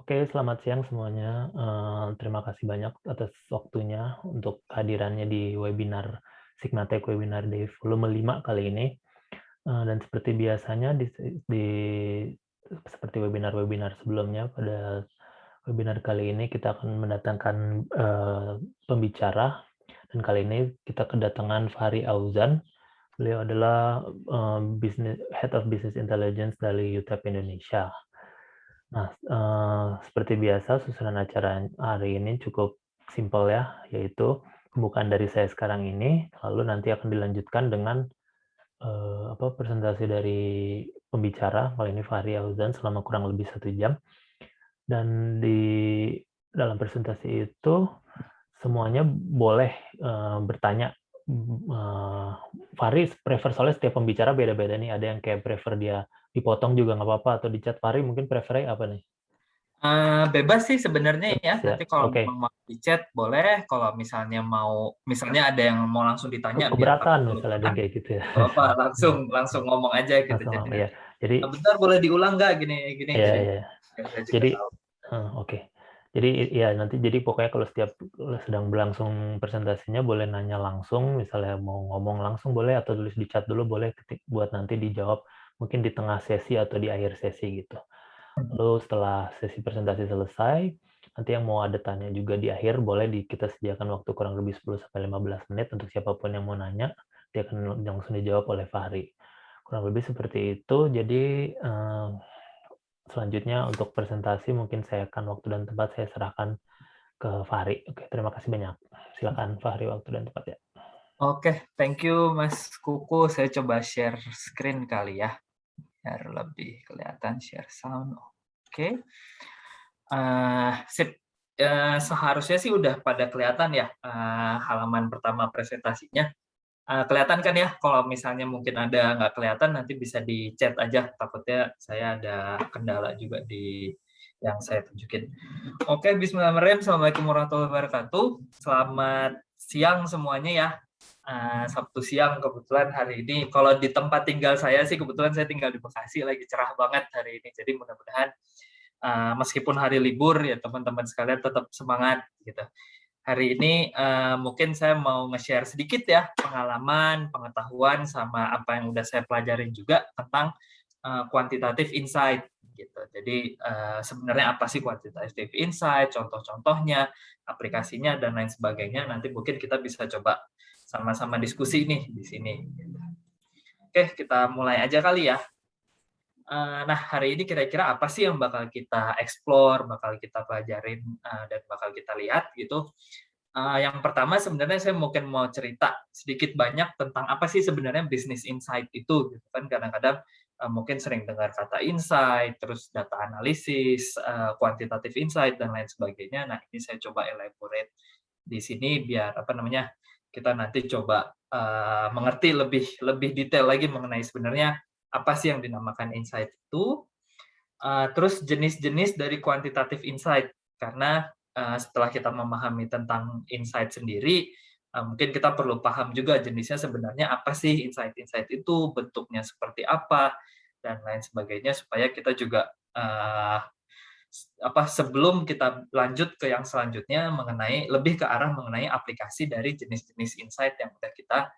Oke, selamat siang semuanya. Terima kasih banyak atas waktunya untuk kehadirannya di webinar Sigmatek Webinar Day volume 5 kali ini. Dan seperti biasanya seperti webinar-webinar sebelumnya, pada webinar kali ini kita akan mendatangkan pembicara, dan kali ini kita kedatangan Fahri Auzan. Beliau adalah Head of Business Intelligence dari UTEP Indonesia. Nah, seperti biasa susunan acara hari ini cukup simpel ya, yaitu pembukaan dari saya sekarang ini, lalu nanti akan dilanjutkan dengan presentasi dari pembicara, kali ini Fahri Auzan selama kurang lebih 1 jam. Dan di dalam presentasi itu semuanya boleh bertanya. Fahri prefer, soalnya setiap pembicara beda-beda nih, ada yang kayak prefer dia dipotong juga nggak apa-apa, atau di chat. Fahri mungkin prefernya apa nih? Bebas sih sebenarnya ya. Bebas ya? Nanti kalau Oke. memang mau di chat boleh. Kalau misalnya ada yang mau langsung ditanya biar Keberatan takut misalnya ada kelupaan, yang kayak gitu ya. nggak apa, langsung ngomong aja gitu. Langsung Jadi ya. nanti, Jadi bentar boleh diulang nggak gini gini. ya Jadi ya. biar saya juga Jadi tahu. oke. Jadi ya nanti, jadi pokoknya kalau setiap sedang berlangsung presentasinya boleh nanya langsung, misalnya mau ngomong langsung boleh, atau tulis di chat dulu boleh, buat nanti dijawab mungkin di tengah sesi atau di akhir sesi gitu. Lalu setelah sesi presentasi selesai, nanti yang mau ada tanya juga di akhir, boleh kita sediakan waktu kurang lebih 10-15 menit untuk siapapun yang mau nanya, dia akan langsung dijawab oleh Fahri. Kurang lebih seperti itu. Jadi selanjutnya untuk presentasi mungkin waktu dan tempat saya serahkan ke Fahri. Oke, terima kasih banyak. Silakan Fahri, waktu dan tempat ya. Oke, thank you Mas Kuku. Saya coba share screen kali ya, biar lebih kelihatan share sound. Oke. Sip. Seharusnya sih udah pada kelihatan ya, halaman pertama presentasinya. Kelihatan kan ya? Kalau misalnya mungkin ada nggak kelihatan, nanti bisa di chat aja. Takutnya saya ada kendala juga di yang saya tunjukin. Oke, bismillahirrahmanirrahim. Assalamualaikum warahmatullahi wabarakatuh. Selamat siang semuanya ya. Sabtu siang kebetulan hari ini. Kalau di tempat tinggal saya sih, kebetulan saya tinggal di Bekasi, lagi cerah banget hari ini. Jadi mudah-mudahan meskipun hari libur ya teman-teman sekalian tetap semangat gitu. Hari ini mungkin saya mau nge-share sedikit ya pengalaman, pengetahuan sama apa yang udah saya pelajarin juga tentang quantitative insight gitu. Jadi sebenarnya apa sih quantitative insight, contoh-contohnya, aplikasinya dan lain sebagainya. Nanti mungkin kita bisa coba sama-sama diskusi nih di sini. Oke, kita mulai aja kali ya. Nah, hari ini kira-kira apa sih yang bakal kita explore, bakal kita pelajarin, dan bakal kita lihat gitu. Yang pertama sebenarnya saya mungkin mau cerita sedikit banyak tentang apa sih sebenarnya business insight itu, gitu kan. Kadang-kadang mungkin sering dengar kata insight, terus data analisis, quantitative insight, dan lain sebagainya. Nah, ini saya coba elaborate di sini biar apa namanya, kita nanti coba mengerti lebih lebih detail lagi mengenai sebenarnya apa sih yang dinamakan insight itu, terus jenis-jenis dari quantitative insight. Karena setelah kita memahami tentang insight sendiri, mungkin kita perlu paham juga jenisnya sebenarnya apa sih insight-insight itu, bentuknya seperti apa, dan lain sebagainya, supaya kita juga sebelum kita lanjut ke yang selanjutnya mengenai lebih ke arah mengenai aplikasi dari jenis-jenis insight yang udah kita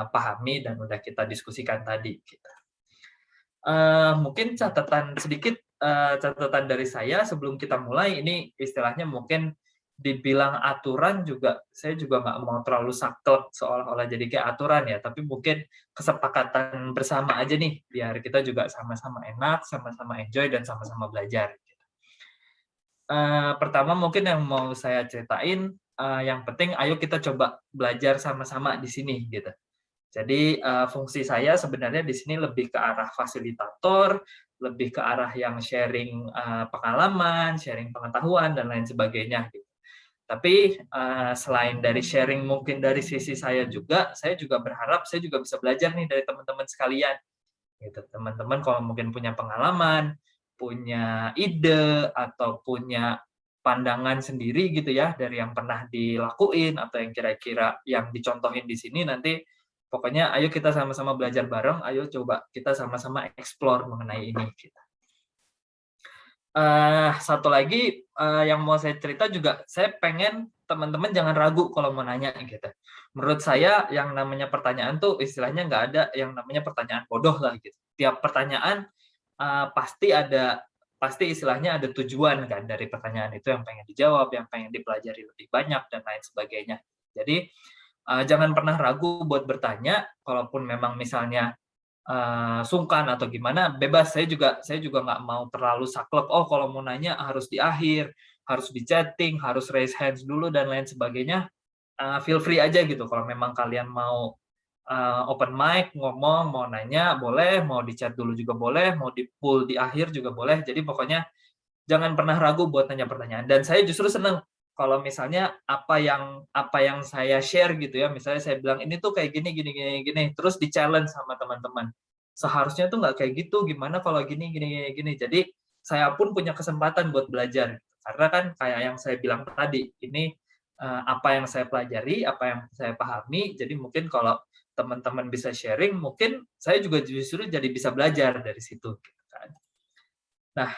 pahami dan udah kita diskusikan tadi. Gitu. Mungkin catatan sedikit, catatan dari saya sebelum kita mulai, ini istilahnya mungkin dibilang aturan juga, saya juga nggak mau terlalu saklek seolah-olah jadi kayak aturan ya, tapi mungkin kesepakatan bersama aja nih, biar kita juga sama-sama enak, sama-sama enjoy, dan sama-sama belajar. Pertama mungkin yang mau saya ceritain, yang penting ayo kita coba belajar sama-sama di sini, gitu. Jadi, fungsi saya sebenarnya di sini lebih ke arah fasilitator, lebih ke arah yang sharing, pengalaman, sharing pengetahuan, dan lain sebagainya, gitu. Tapi, selain dari sharing mungkin dari sisi saya juga berharap saya juga bisa belajar nih dari teman-teman sekalian, gitu. Teman-teman kalau mungkin punya pengalaman, punya ide, atau punya pandangan sendiri gitu ya, dari yang pernah dilakuin, atau yang kira-kira yang dicontohin di sini, nanti pokoknya ayo kita sama-sama belajar bareng, ayo coba kita sama-sama explore mengenai ini, gitu. Satu lagi, yang mau saya cerita juga, saya pengen teman-teman jangan ragu kalau mau nanya gitu. Menurut saya yang namanya pertanyaan tuh istilahnya nggak ada yang namanya pertanyaan bodoh lah gitu. Tiap pertanyaan, pasti istilahnya ada tujuan kan dari pertanyaan itu yang pengen dijawab, yang pengen dipelajari lebih banyak dan lain sebagainya. Jadi, jangan pernah ragu buat bertanya, kalaupun memang misalnya sungkan atau gimana, bebas. Saya juga nggak mau terlalu saklek, "Oh, kalau mau nanya harus di akhir, harus di chatting, harus raise hands dulu," dan lain sebagainya. Feel free aja gitu, kalau memang kalian mau, open mic, ngomong, mau nanya boleh, mau di chat dulu juga boleh, mau di-pool di akhir juga boleh. Jadi pokoknya jangan pernah ragu buat nanya pertanyaan. Dan saya justru senang kalau misalnya apa yang saya share gitu ya, misalnya saya bilang, "Ini tuh kayak gini gini gini gini," terus di-challenge sama teman-teman. "Seharusnya tuh nggak kayak gitu, gimana kalau gini gini gini gini." Jadi saya pun punya kesempatan buat belajar. Karena kan kayak yang saya bilang tadi, ini, apa yang saya pelajari, apa yang saya pahami, jadi mungkin kalau teman-teman bisa sharing, mungkin saya juga justru jadi bisa belajar dari situ, gitu kan. Nah,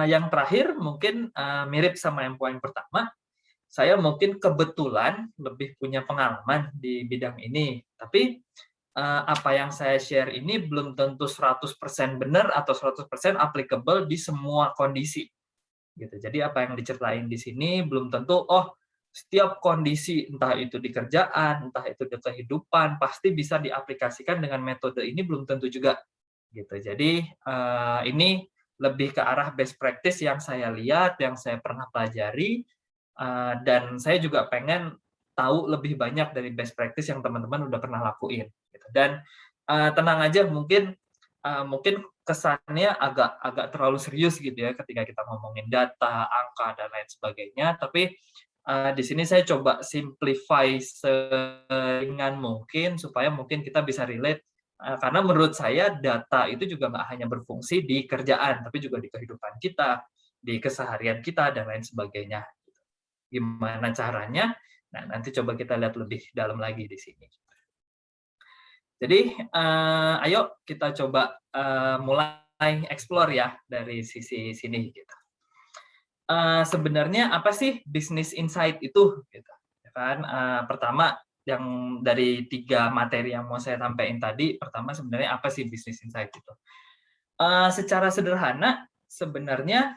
yang terakhir mungkin, mirip sama yang poin pertama, saya mungkin kebetulan lebih punya pengalaman di bidang ini, tapi, apa yang saya share ini belum tentu 100% benar atau 100% applicable di semua kondisi, gitu. Jadi apa yang diceritain di sini belum tentu, oh, setiap kondisi, entah itu di kerjaan, entah itu di kehidupan, pasti bisa diaplikasikan dengan metode ini belum tentu juga, gitu. Jadi, ini lebih ke arah best practice yang saya lihat, yang saya pernah pelajari, dan saya juga pengen tahu lebih banyak dari best practice yang teman-teman udah pernah lakuin, gitu. Dan, tenang aja mungkin kesannya agak agak terlalu serius gitu ya ketika kita ngomongin data, angka, dan lain sebagainya, tapi, di sini saya coba simplify seringan mungkin supaya mungkin kita bisa relate. Karena menurut saya data itu juga nggak hanya berfungsi di kerjaan, tapi juga di kehidupan kita, di keseharian kita, dan lain sebagainya. Gimana caranya? Nah, nanti coba kita lihat lebih dalam lagi di sini. Jadi, ayo kita coba, mulai explore ya dari sisi sini gitu. Sebenarnya apa sih business insight itu gitu, ya kan. Pertama yang dari 3 materi yang mau saya sampaikan tadi, pertama sebenarnya apa sih business insight itu? Secara sederhana sebenarnya,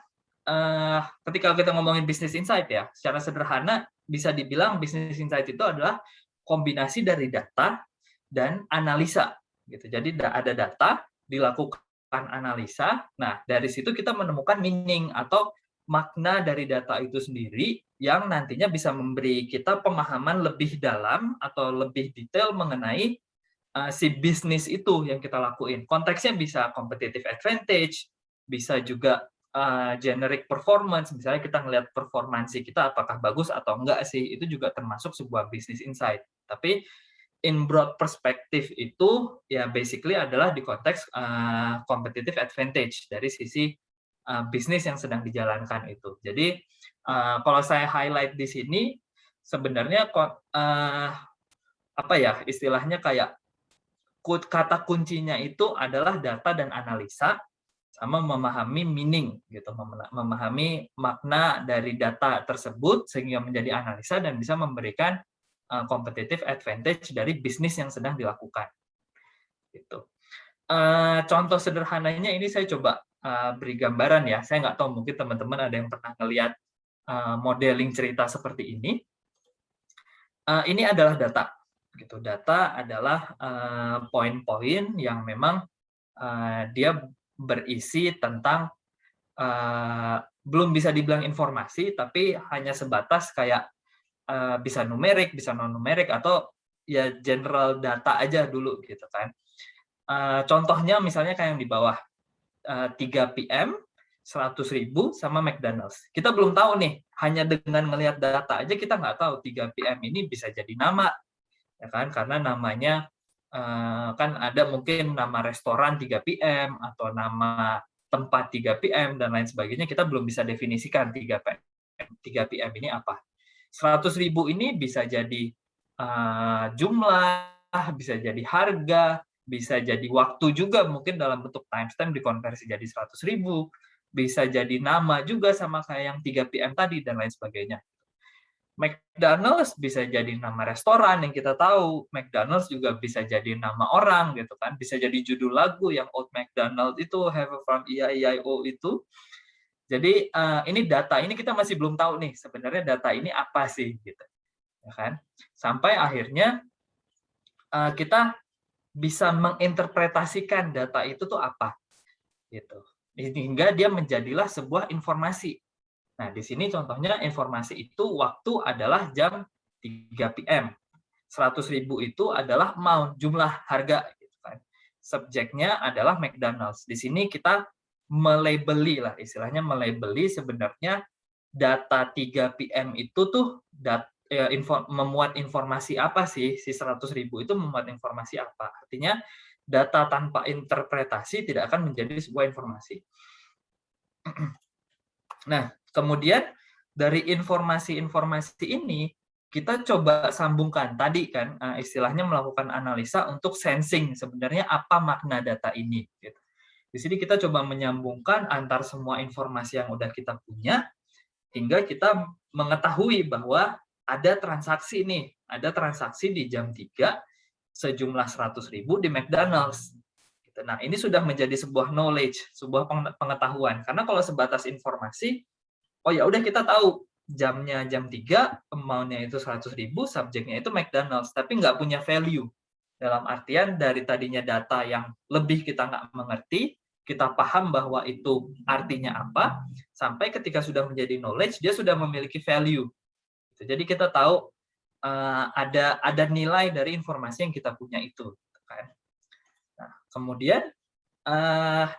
ketika kita ngomongin business insight ya, secara sederhana bisa dibilang business insight itu adalah kombinasi dari data dan analisa gitu. Jadi ada data, dilakukan analisa, nah dari situ kita menemukan meaning atau makna dari data itu sendiri yang nantinya bisa memberi kita pemahaman lebih dalam atau lebih detail mengenai si bisnis itu yang kita lakuin. Konteksnya bisa competitive advantage, bisa juga generic performance, misalnya kita ngelihat performansi kita apakah bagus atau enggak sih, itu juga termasuk sebuah business insight. Tapi in broad perspective itu ya basically adalah di konteks competitive advantage dari sisi bisnis yang sedang dijalankan itu. Jadi kalau saya highlight di sini sebenarnya apa ya istilahnya kayak kata kuncinya itu adalah data dan analisa sama memahami meaning gitu, memahami makna dari data tersebut sehingga menjadi analisa dan bisa memberikan competitive advantage dari bisnis yang sedang dilakukan gitu. Contoh sederhananya ini saya coba beri gambaran ya. Saya nggak tahu mungkin teman-teman ada yang pernah ngelihat modeling cerita seperti ini. Ini adalah data gitu. Data adalah poin-poin yang memang dia berisi tentang belum bisa dibilang informasi, tapi hanya sebatas kayak bisa numerik, bisa non numerik, atau ya general data aja dulu gitu kan. Contohnya misalnya kayak yang di bawah 3 PM 100.000 sama McDonald's. Kita belum tahu nih, hanya dengan ngelihat data aja kita nggak tahu 3 PM ini bisa jadi nama, ya kan? Karena namanya kan ada mungkin nama restoran 3 PM atau nama tempat 3 PM dan lain sebagainya, kita belum bisa definisikan 3 PM ini apa. 100.000 ini bisa jadi jumlah, bisa jadi harga, bisa jadi waktu juga mungkin dalam bentuk timestamp dikonversi jadi 100.000, bisa jadi nama juga sama kayak yang 3PM tadi dan lain sebagainya. McDonald's bisa jadi nama restoran yang kita tahu, McDonald's juga bisa jadi nama orang gitu kan, bisa jadi judul lagu yang Old MacDonald itu, Have a Farm E-I-E-I-O itu. Jadi ini data ini kita masih belum tahu nih sebenarnya data ini apa sih gitu, ya kan? Sampai akhirnya kita bisa menginterpretasikan data itu tuh apa gitu. Hingga dia menjadilah sebuah informasi. Nah, di sini contohnya informasi itu waktu adalah jam 3 PM. 100.000 itu adalah amount, jumlah harga gitu kan. Subjeknya adalah McDonald's. Di sini kita melabeli lah, istilahnya melabeli sebenarnya data 3 PM itu tuh memuat informasi apa sih, si 100.000 itu memuat informasi apa. Artinya data tanpa interpretasi tidak akan menjadi sebuah informasi. Nah, kemudian dari informasi-informasi ini kita coba sambungkan tadi kan istilahnya melakukan analisa untuk sensing sebenarnya apa makna data ini gitu. Di sini kita coba menyambungkan antar semua informasi yang udah kita punya hingga kita mengetahui bahwa ada transaksi nih, ada transaksi di jam 3 sejumlah 100.000 di McDonald's. Nah, ini sudah menjadi sebuah knowledge, sebuah pengetahuan. Karena kalau sebatas informasi, oh ya udah kita tahu jamnya jam 3, amount-nya itu 100.000, subjeknya itu McDonald's, tapi nggak punya value. Dalam artian dari tadinya data yang lebih kita nggak mengerti, kita paham bahwa itu artinya apa, sampai ketika sudah menjadi knowledge, dia sudah memiliki value. Jadi kita tahu ada nilai dari informasi yang kita punya itu. Kan? Nah, kemudian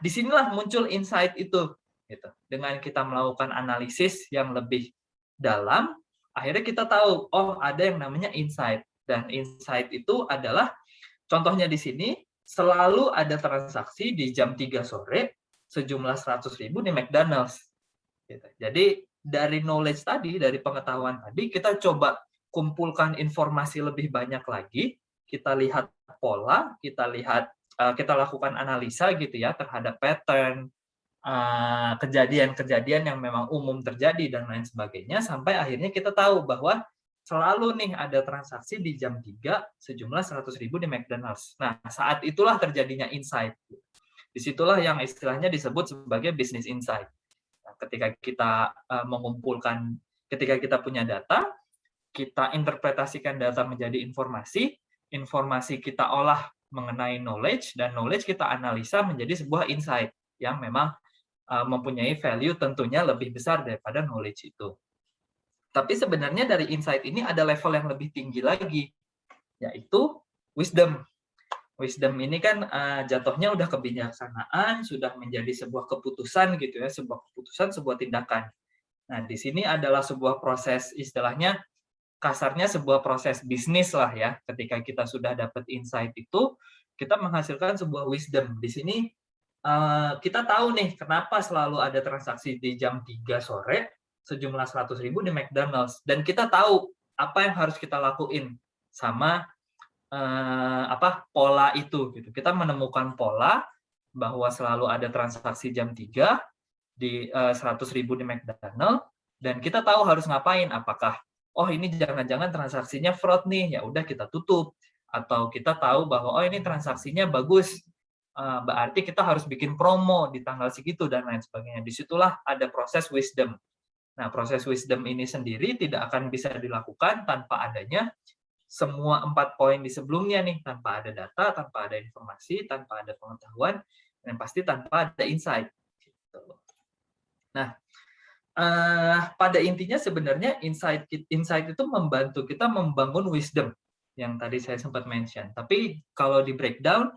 disinilah muncul insight itu. Gitu. Dengan kita melakukan analisis yang lebih dalam, akhirnya kita tahu, oh ada yang namanya insight. Dan insight itu adalah, contohnya di sini, selalu ada transaksi di jam 3 sore, sejumlah 100.000 di McDonald's. Gitu. Jadi, dari knowledge tadi, dari pengetahuan tadi, kita coba kumpulkan informasi lebih banyak lagi, kita lihat pola, kita lakukan analisa gitu ya terhadap pattern, kejadian-kejadian yang memang umum terjadi dan lain sebagainya, sampai akhirnya kita tahu bahwa selalu nih ada transaksi di jam 3 sejumlah 100.000 di McDonald's. Nah, saat itulah terjadinya insight. Disitulah yang istilahnya disebut sebagai business insight. Nah, ketika kita mengumpulkan, ketika kita punya data, kita interpretasikan data menjadi informasi, informasi kita olah mengenai knowledge, dan knowledge kita analisa menjadi sebuah insight yang memang mempunyai value tentunya lebih besar daripada knowledge itu. Tapi sebenarnya dari insight ini ada level yang lebih tinggi lagi, yaitu wisdom. Wisdom ini kan jatuhnya udah kebijaksanaan, sudah menjadi sebuah keputusan gitu ya, sebuah keputusan, sebuah tindakan. Nah, di sini adalah sebuah proses, istilahnya kasarnya sebuah proses bisnis lah ya. Ketika kita sudah dapat insight itu, kita menghasilkan sebuah wisdom. Di sini kita tahu nih kenapa selalu ada transaksi di jam 3 sore sejumlah 100.000 di McDonald's, dan kita tahu apa yang harus kita lakuin sama pola itu gitu. Kita menemukan pola bahwa selalu ada transaksi jam 3 di 100.000 di McDonald's, dan kita tahu harus ngapain. Apakah oh ini jangan-jangan transaksinya fraud nih, ya udah kita tutup. Atau kita tahu bahwa oh ini transaksinya bagus, berarti kita harus bikin promo di tanggal segitu dan lain sebagainya. Disitulah ada proses wisdom. Nah, proses wisdom ini sendiri tidak akan bisa dilakukan tanpa adanya semua 4 poin di sebelumnya nih, tanpa ada data, tanpa ada informasi, tanpa ada pengetahuan, dan pasti tanpa ada insight. Gitu. Nah, pada intinya sebenarnya insight itu membantu kita membangun wisdom yang tadi saya sempat mention. Tapi kalau di breakdown,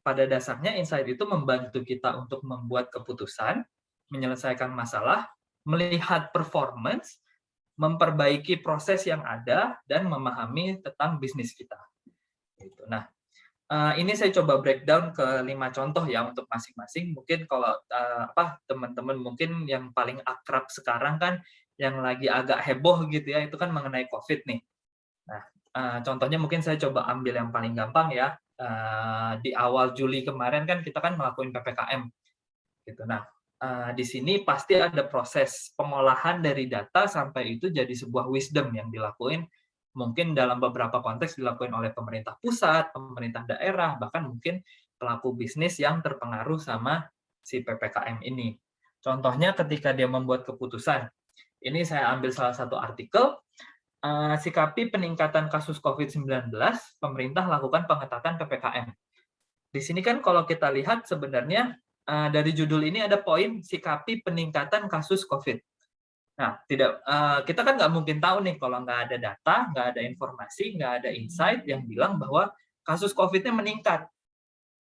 pada dasarnya insight itu membantu kita untuk membuat keputusan, menyelesaikan masalah, melihat performance, memperbaiki proses yang ada, dan memahami tentang bisnis kita. Nah, ini saya coba breakdown ke 5 contoh ya untuk masing-masing. Mungkin kalau teman-teman mungkin yang paling akrab sekarang kan, yang lagi agak heboh gitu ya, itu kan mengenai COVID nih. Nah, contohnya mungkin saya coba ambil yang paling gampang ya. Di awal Juli kemarin kan kita kan melakukan PPKM gitu. Nah, Di sini pasti ada proses pengolahan dari data sampai itu jadi sebuah wisdom yang dilakuin, mungkin dalam beberapa konteks dilakuin oleh pemerintah pusat, pemerintah daerah, bahkan mungkin pelaku bisnis yang terpengaruh sama si PPKM ini. Contohnya ketika dia membuat keputusan, ini saya ambil salah satu artikel, sikapi peningkatan kasus COVID-19, pemerintah lakukan pengetatan PPKM. Di sini kan kalau kita lihat sebenarnya dari judul ini ada poin sikapi peningkatan kasus COVID. Nah, kita kan nggak mungkin tahu nih kalau nggak ada data, nggak ada informasi, nggak ada insight yang bilang bahwa kasus COVID-nya meningkat.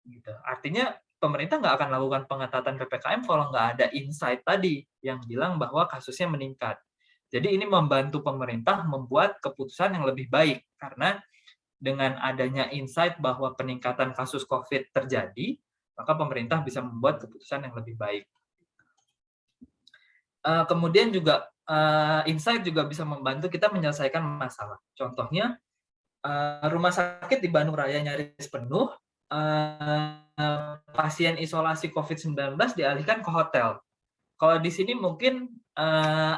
Gitu. Artinya pemerintah nggak akan lakukan pengetatan PPKM kalau nggak ada insight tadi yang bilang bahwa kasusnya meningkat. Jadi ini membantu pemerintah membuat keputusan yang lebih baik karena dengan adanya insight bahwa peningkatan kasus COVID terjadi, maka pemerintah bisa membuat keputusan yang lebih baik. Kemudian juga insight juga bisa membantu kita menyelesaikan masalah. Contohnya, rumah sakit di Bandung Raya nyaris penuh, pasien isolasi COVID-19 dialihkan ke hotel. Kalau di sini mungkin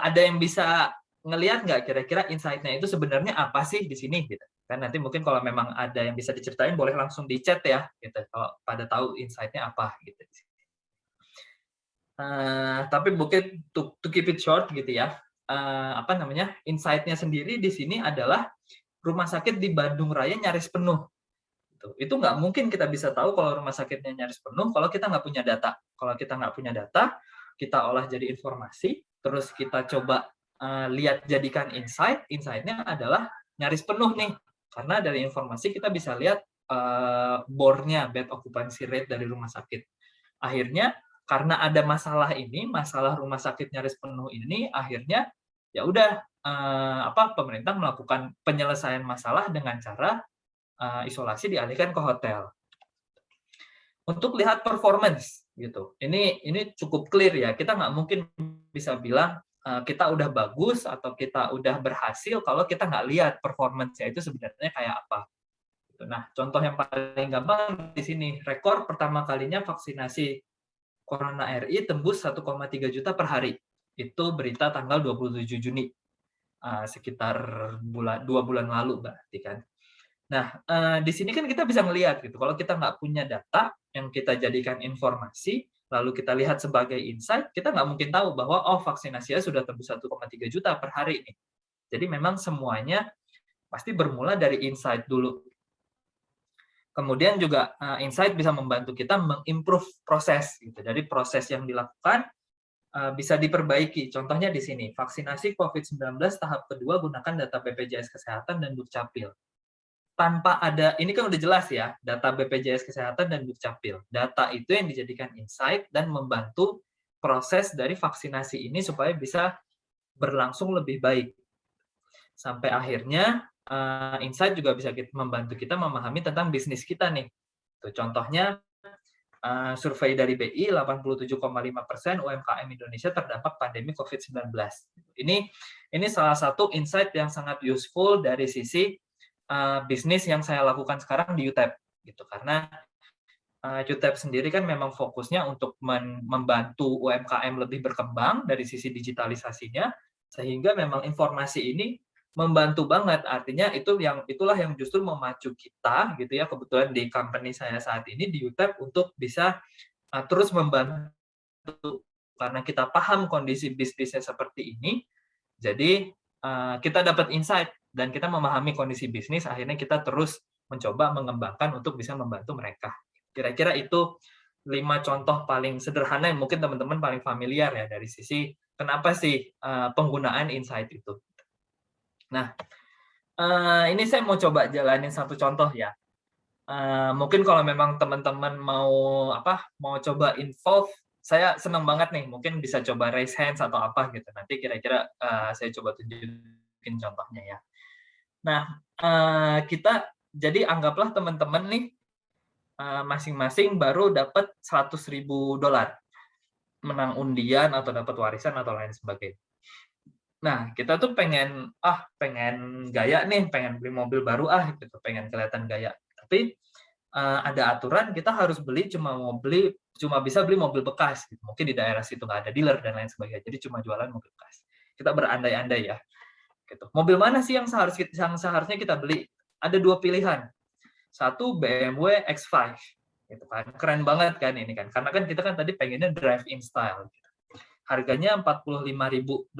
ada yang bisa ngelihat nggak kira-kira insight-nya itu sebenarnya apa sih di sini gitu. Kan nanti mungkin kalau memang ada yang bisa diceritain boleh langsung di chat ya gitu kalau pada tahu insight-nya apa gitu. Tapi mungkin to keep it short gitu ya. Insight-nya sendiri di sini adalah rumah sakit di Bandung Raya nyaris penuh. Itu nggak mungkin kita bisa tahu kalau rumah sakitnya nyaris penuh kalau kita nggak punya data. Kalau kita nggak punya data, kita olah jadi informasi, terus kita coba lihat jadikan insight. Insight-nya adalah nyaris penuh nih. Karena dari informasi kita bisa lihat BOR-nya, bed occupancy rate dari rumah sakit. Akhirnya karena ada masalah ini, masalah rumah sakit nyaris penuh ini, akhirnya ya udah pemerintah melakukan penyelesaian masalah dengan cara isolasi dialihkan ke hotel. Untuk lihat performance gitu, ini cukup clear ya. Kita nggak mungkin bisa bilang kita udah bagus atau kita udah berhasil kalau kita nggak lihat performance-nya itu sebenarnya kayak apa. Nah, contoh yang paling gampang di sini, rekor pertama kalinya vaksinasi Corona RI tembus 1,3 juta per hari. Itu berita tanggal 27 Juni, sekitar 2 bulan lalu berarti kan. Nah, di sini kan kita bisa melihat gitu, kalau kita nggak punya data yang kita jadikan informasi, lalu kita lihat sebagai insight, kita nggak mungkin tahu bahwa, oh vaksinasinya sudah tembus 1,3 juta per hari ini. Jadi memang semuanya pasti bermula dari insight dulu. Kemudian juga insight bisa membantu kita mengimprove proses gitu. Jadi proses yang dilakukan bisa diperbaiki. Contohnya di sini, vaksinasi COVID-19 tahap kedua gunakan data BPJS Kesehatan dan Dukcapil. Tanpa ada, ini kan udah jelas ya, data BPJS Kesehatan dan Dukcapil. Data itu yang dijadikan insight dan membantu proses dari vaksinasi ini supaya bisa berlangsung lebih baik. Sampai akhirnya insight juga bisa membantu kita memahami tentang bisnis kita nih. Contohnya survei dari BI, 87,5% UMKM Indonesia terdampak pandemi COVID-19. Ini salah satu insight yang sangat useful dari sisi bisnis yang saya lakukan sekarang di UTEP gitu, karena UTEP sendiri kan memang fokusnya untuk membantu UMKM lebih berkembang dari sisi digitalisasinya, sehingga memang informasi ini membantu banget. Artinya itulah yang justru memacu kita gitu ya, kebetulan di company saya saat ini di UTEP untuk bisa terus membantu karena kita paham kondisi bisnisnya seperti ini. Jadi kita dapat insight dan kita memahami kondisi bisnis, akhirnya kita terus mencoba mengembangkan untuk bisa membantu mereka. Kira-kira itu 5 contoh paling sederhana yang mungkin teman-teman paling familiar ya dari sisi kenapa sih penggunaan insight itu. Nah, ini saya mau coba jalanin satu contoh ya. Mungkin kalau memang teman-teman mau coba involve, saya senang banget nih, mungkin bisa coba raise hands atau apa gitu. Nanti kira-kira saya coba tunjukin contohnya ya. Nah, jadi anggaplah teman-teman nih masing-masing baru dapat $100.000, menang undian atau dapat warisan atau lain sebagainya. Nah, kita tuh pengen gaya nih, pengen beli mobil baru gitu, pengen kelihatan gaya. Tapi ada aturan kita harus cuma bisa beli mobil bekas gitu. Mungkin di daerah situ nggak ada dealer dan lain sebagainya, jadi cuma jualan mobil bekas. Kita berandai-andai ya, gitu. Mobil mana sih yang seharusnya kita beli? Ada 2 pilihan. Satu BMW X5, gitu kan. Keren banget kan ini kan, karena kan kita kan tadi pengennya drive-in style gitu. Harganya $45.000.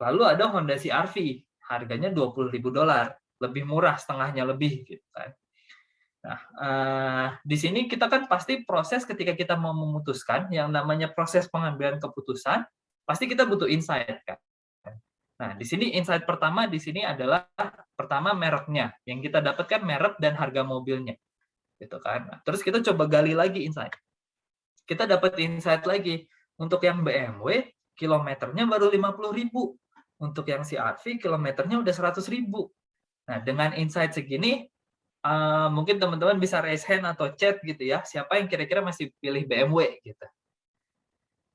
Lalu ada Honda CR-V, harganya $20.000, lebih murah, setengahnya lebih gitu kan. Nah, di sini kita kan pasti proses ketika kita mau memutuskan, yang namanya proses pengambilan keputusan, pasti kita butuh insight kan. Nah, di sini insight pertama di sini adalah pertama mereknya. Yang kita dapatkan merek dan harga mobilnya. Gitu kan. Nah, terus kita coba gali lagi insight. Kita dapat insight lagi. Untuk yang BMW, kilometernya baru 50.000. Untuk yang CR-V, kilometernya udah 100.000. Nah, dengan insight segini, mungkin teman-teman bisa raise hand atau chat gitu ya. Siapa yang kira-kira masih pilih BMW gitu.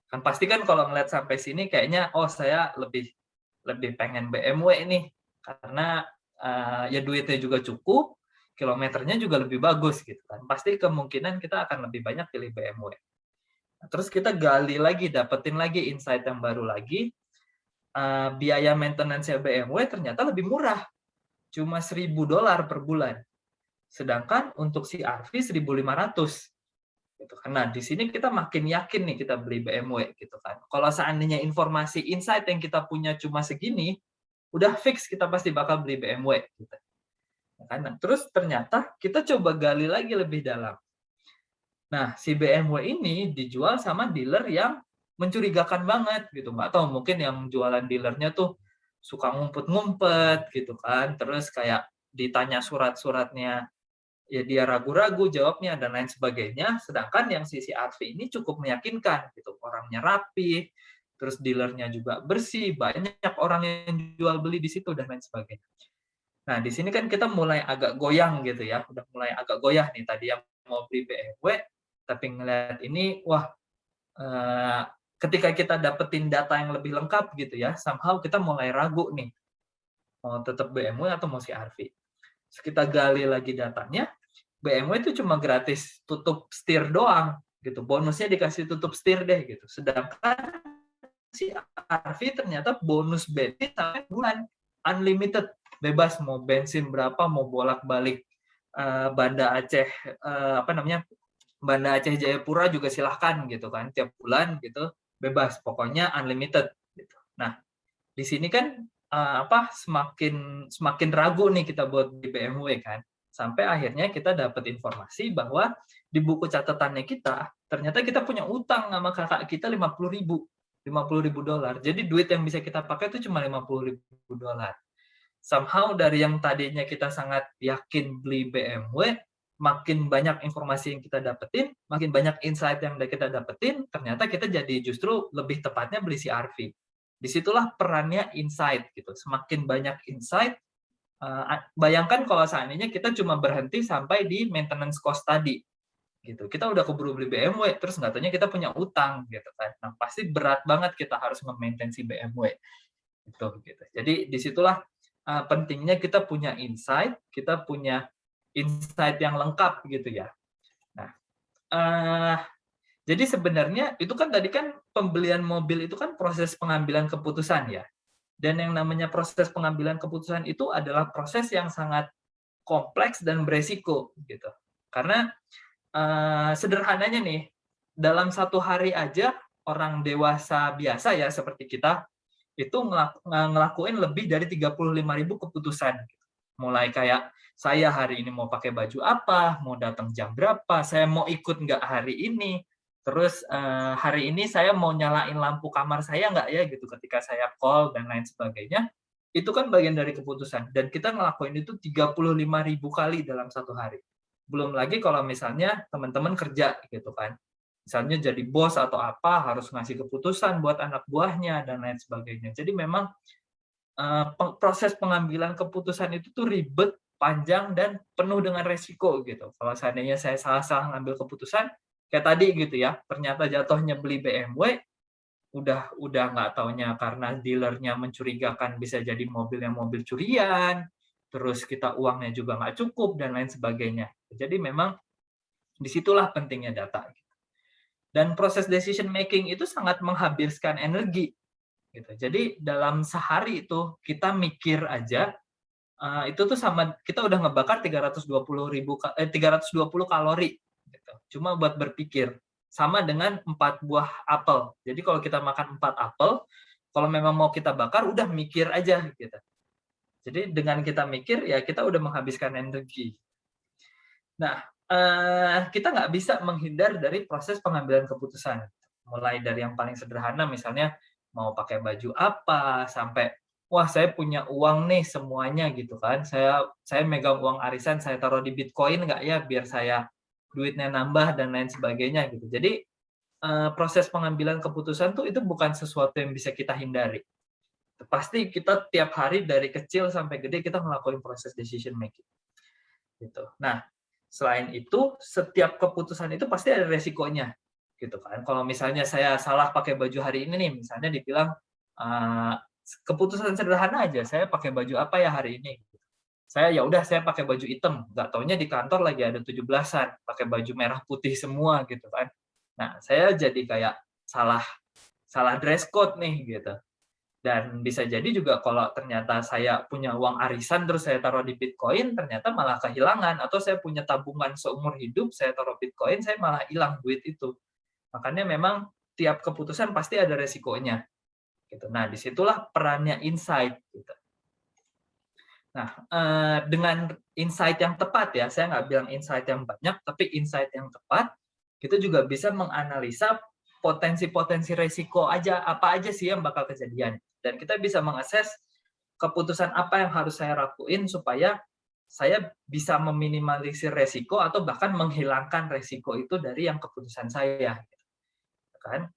Kan pasti kan kalau ngeliat sampai sini kayaknya, oh saya lebih pengen BMW ini karena ya duitnya juga cukup, kilometernya juga lebih bagus gitu kan. Pasti kemungkinan kita akan lebih banyak pilih BMW. Nah, terus kita gali lagi, dapetin lagi insight yang baru lagi, biaya maintenance BMW ternyata lebih murah, cuma $1.000 per bulan. Sedangkan untuk si RV 1.500. Gitu kan. Nah, di sini kita makin yakin nih kita beli BMW gitu kan. Kalau seandainya informasi insight yang kita punya cuma segini, udah fix kita pasti bakal beli BMW gitu. Kan? Nah, terus ternyata kita coba gali lagi lebih dalam. Nah, si BMW ini dijual sama dealer yang mencurigakan banget gitu. Nggak tahu mungkin yang jualan dealernya tuh suka ngumpet-ngumpet gitu kan. Terus kayak ditanya surat-suratnya ya dia ragu-ragu jawabnya dan lain sebagainya, sedangkan yang sisi RV ini cukup meyakinkan gitu, orangnya rapi, terus dealernya juga bersih, banyak orang yang jual beli di situ dan lain sebagainya. Nah, di sini kan kita mulai agak goyang gitu ya, udah mulai agak goyah nih tadi yang mau beli BMW, tapi ngelihat ini, wah, ketika kita dapetin data yang lebih lengkap gitu ya, somehow kita mulai ragu nih, mau tetap BMW atau mau CR-V. Terus kita gali lagi datanya, BMW itu cuma gratis tutup setir doang gitu. Bonusnya dikasih tutup setir deh gitu. Sedangkan si RV ternyata bonus bensin sampai bulan unlimited, bebas mau bensin berapa, mau bolak-balik Banda Aceh Banda Aceh Jayapura juga silahkan gitu kan, tiap bulan gitu bebas, pokoknya unlimited gitu. Nah, di sini kan semakin ragu nih kita buat di BMW kan. Sampai akhirnya kita dapat informasi bahwa di buku catatannya kita, ternyata kita punya utang sama kakak kita $50.000. Jadi duit yang bisa kita pakai itu cuma $50.000. Somehow dari yang tadinya kita sangat yakin beli BMW, makin banyak informasi yang kita dapetin, makin banyak insight yang kita dapetin, ternyata kita jadi justru lebih tepatnya beli CR-V. Disitulah perannya insight gitu. Semakin banyak insight, bayangkan kalau seandainya kita cuma berhenti sampai di maintenance cost tadi, gitu. Kita udah keburu beli BMW, terus nggak taunya kita punya utang, gitu kan. Nah, pasti berat banget kita harus memaintain si BMW, gitu. Jadi disitulah pentingnya kita punya insight yang lengkap, gitu ya. Nah, jadi sebenarnya itu kan tadi kan pembelian mobil itu kan proses pengambilan keputusan ya. Dan yang namanya proses pengambilan keputusan itu adalah proses yang sangat kompleks dan beresiko gitu. Karena sederhananya nih, dalam satu hari aja orang dewasa biasa ya seperti kita itu ngelakuin lebih dari 35.000 keputusan. Mulai kayak saya hari ini mau pakai baju apa, mau datang jam berapa, saya mau ikut nggak hari ini, terus hari ini saya mau nyalain lampu kamar saya nggak ya gitu ketika saya call dan lain sebagainya. Itu kan bagian dari keputusan dan kita ngelakuin itu 35.000 kali dalam satu hari. Belum lagi kalau misalnya teman-teman kerja gitu kan. Misalnya jadi bos atau apa harus ngasih keputusan buat anak buahnya dan lain sebagainya. Jadi memang proses pengambilan keputusan itu tuh ribet, panjang dan penuh dengan resiko gitu. Kalau seandainya saya salah-salah ngambil keputusan kayak tadi gitu ya, ternyata jatuhnya beli BMW, udah nggak taunya karena dealernya mencurigakan bisa jadi mobil curian, terus kita uangnya juga nggak cukup dan lain sebagainya. Jadi memang disitulah pentingnya data. Dan proses decision making itu sangat menghabiskan energi. Gitu. Jadi dalam sehari itu kita mikir aja, itu tuh sama kita udah ngebakar 320 kalori gitu. Cuma buat berpikir. Sama dengan 4 buah apel. Jadi kalau kita makan 4 apel, kalau memang mau kita bakar udah mikir aja gitu. Jadi dengan kita mikir ya kita udah menghabiskan energi. Nah, kita nggak bisa menghindar dari proses pengambilan keputusan. Mulai dari yang paling sederhana misalnya mau pakai baju apa, sampai wah saya punya uang nih semuanya gitu kan. Saya megang uang arisan, saya taruh di Bitcoin nggak ya biar saya duitnya nambah dan lain sebagainya gitu. Jadi proses pengambilan keputusan tuh itu bukan sesuatu yang bisa kita hindari. Pasti kita tiap hari dari kecil sampai gede kita ngelakuin proses decision making. Gitu. Nah, selain itu setiap keputusan itu pasti ada resikonya, gitu kan. Kalau misalnya saya salah pakai baju hari ini nih, misalnya dibilang keputusan sederhana aja, saya pakai baju apa ya hari ini? Ya udah saya pakai baju hitam, nggak taunya di kantor lagi ada 17-an, pakai baju merah putih semua gitu kan. Nah, saya jadi kayak salah salah dress code nih gitu. Dan bisa jadi juga kalau ternyata saya punya uang arisan terus saya taruh di Bitcoin, ternyata malah kehilangan. Atau saya punya tabungan seumur hidup, saya taruh Bitcoin, saya malah hilang duit itu. Makanya memang tiap keputusan pasti ada resikonya. Gitu. Nah, disitulah perannya insight. Gitu. Nah, dengan insight yang tepat ya, saya nggak bilang insight yang banyak, tapi insight yang tepat, kita juga bisa menganalisa potensi-potensi resiko apa aja sih yang bakal kejadian. Dan kita bisa mengakses keputusan apa yang harus saya lakuin supaya saya bisa meminimalisir resiko atau bahkan menghilangkan resiko itu dari yang keputusan saya. Kan?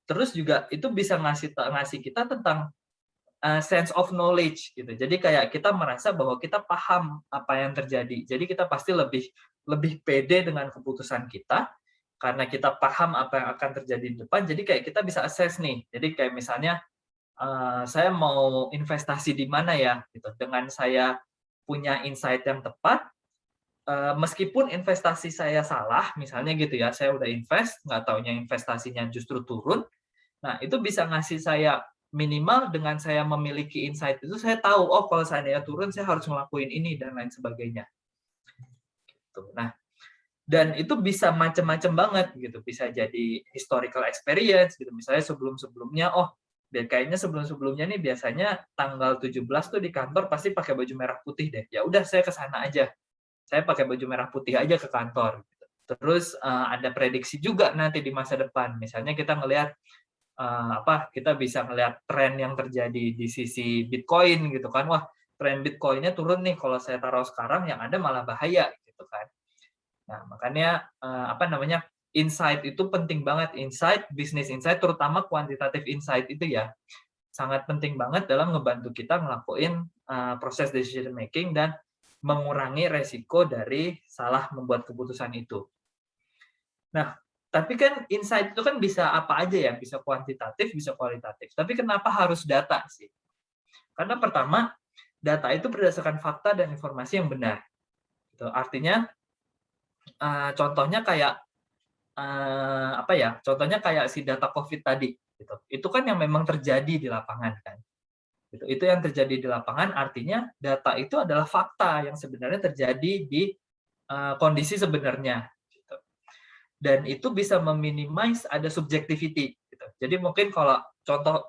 Terus juga itu bisa ngasih kita tentang sense of knowledge gitu. Jadi kayak kita merasa bahwa kita paham apa yang terjadi. Jadi kita pasti lebih pede dengan keputusan kita karena kita paham apa yang akan terjadi di depan. Jadi kayak kita bisa assess nih. Jadi kayak misalnya saya mau investasi di mana ya gitu. Dengan saya punya insight yang tepat, meskipun investasi saya salah, misalnya gitu ya, saya udah invest, nggak taunya investasinya justru turun. Nah, itu bisa ngasih saya minimal dengan saya memiliki insight itu saya tahu, oh kalau seandainya turun saya harus ngelakuin ini dan lain sebagainya. Gitu. Nah, dan itu bisa macam-macam banget gitu. Bisa jadi historical experience gitu. Misalnya sebelum-sebelumnya, oh kayaknya sebelum-sebelumnya nih biasanya tanggal 17 tuh di kantor pasti pakai baju merah putih deh. Ya udah saya ke sana aja. Saya pakai baju merah putih aja ke kantor. Gitu. Terus ada prediksi juga nanti di masa depan. Misalnya kita ngelihat kita bisa ngelihat tren yang terjadi di sisi Bitcoin gitu kan. Wah, tren Bitcoin-nya turun nih kalau saya taruh sekarang yang ada malah bahaya gitu kan. Nah, makanya insight itu penting banget, business insight terutama kuantitative insight itu ya. Sangat penting banget dalam ngebantu kita ngelakuin proses decision making dan mengurangi resiko dari salah membuat keputusan itu. Nah, tapi kan insight itu kan bisa apa aja ya, bisa kuantitatif, bisa kualitatif. Tapi kenapa harus data sih? Karena pertama, data itu berdasarkan fakta dan informasi yang benar. Gitu. Artinya, contohnya kayak contohnya kayak si data COVID tadi. Gitu. Itu kan yang memang terjadi di lapangan kan. Gitu. Itu yang terjadi di lapangan artinya data itu adalah fakta yang sebenarnya terjadi di kondisi sebenarnya. Gitu. Dan itu bisa meminimize ada subjectivity. Gitu. Jadi mungkin kalau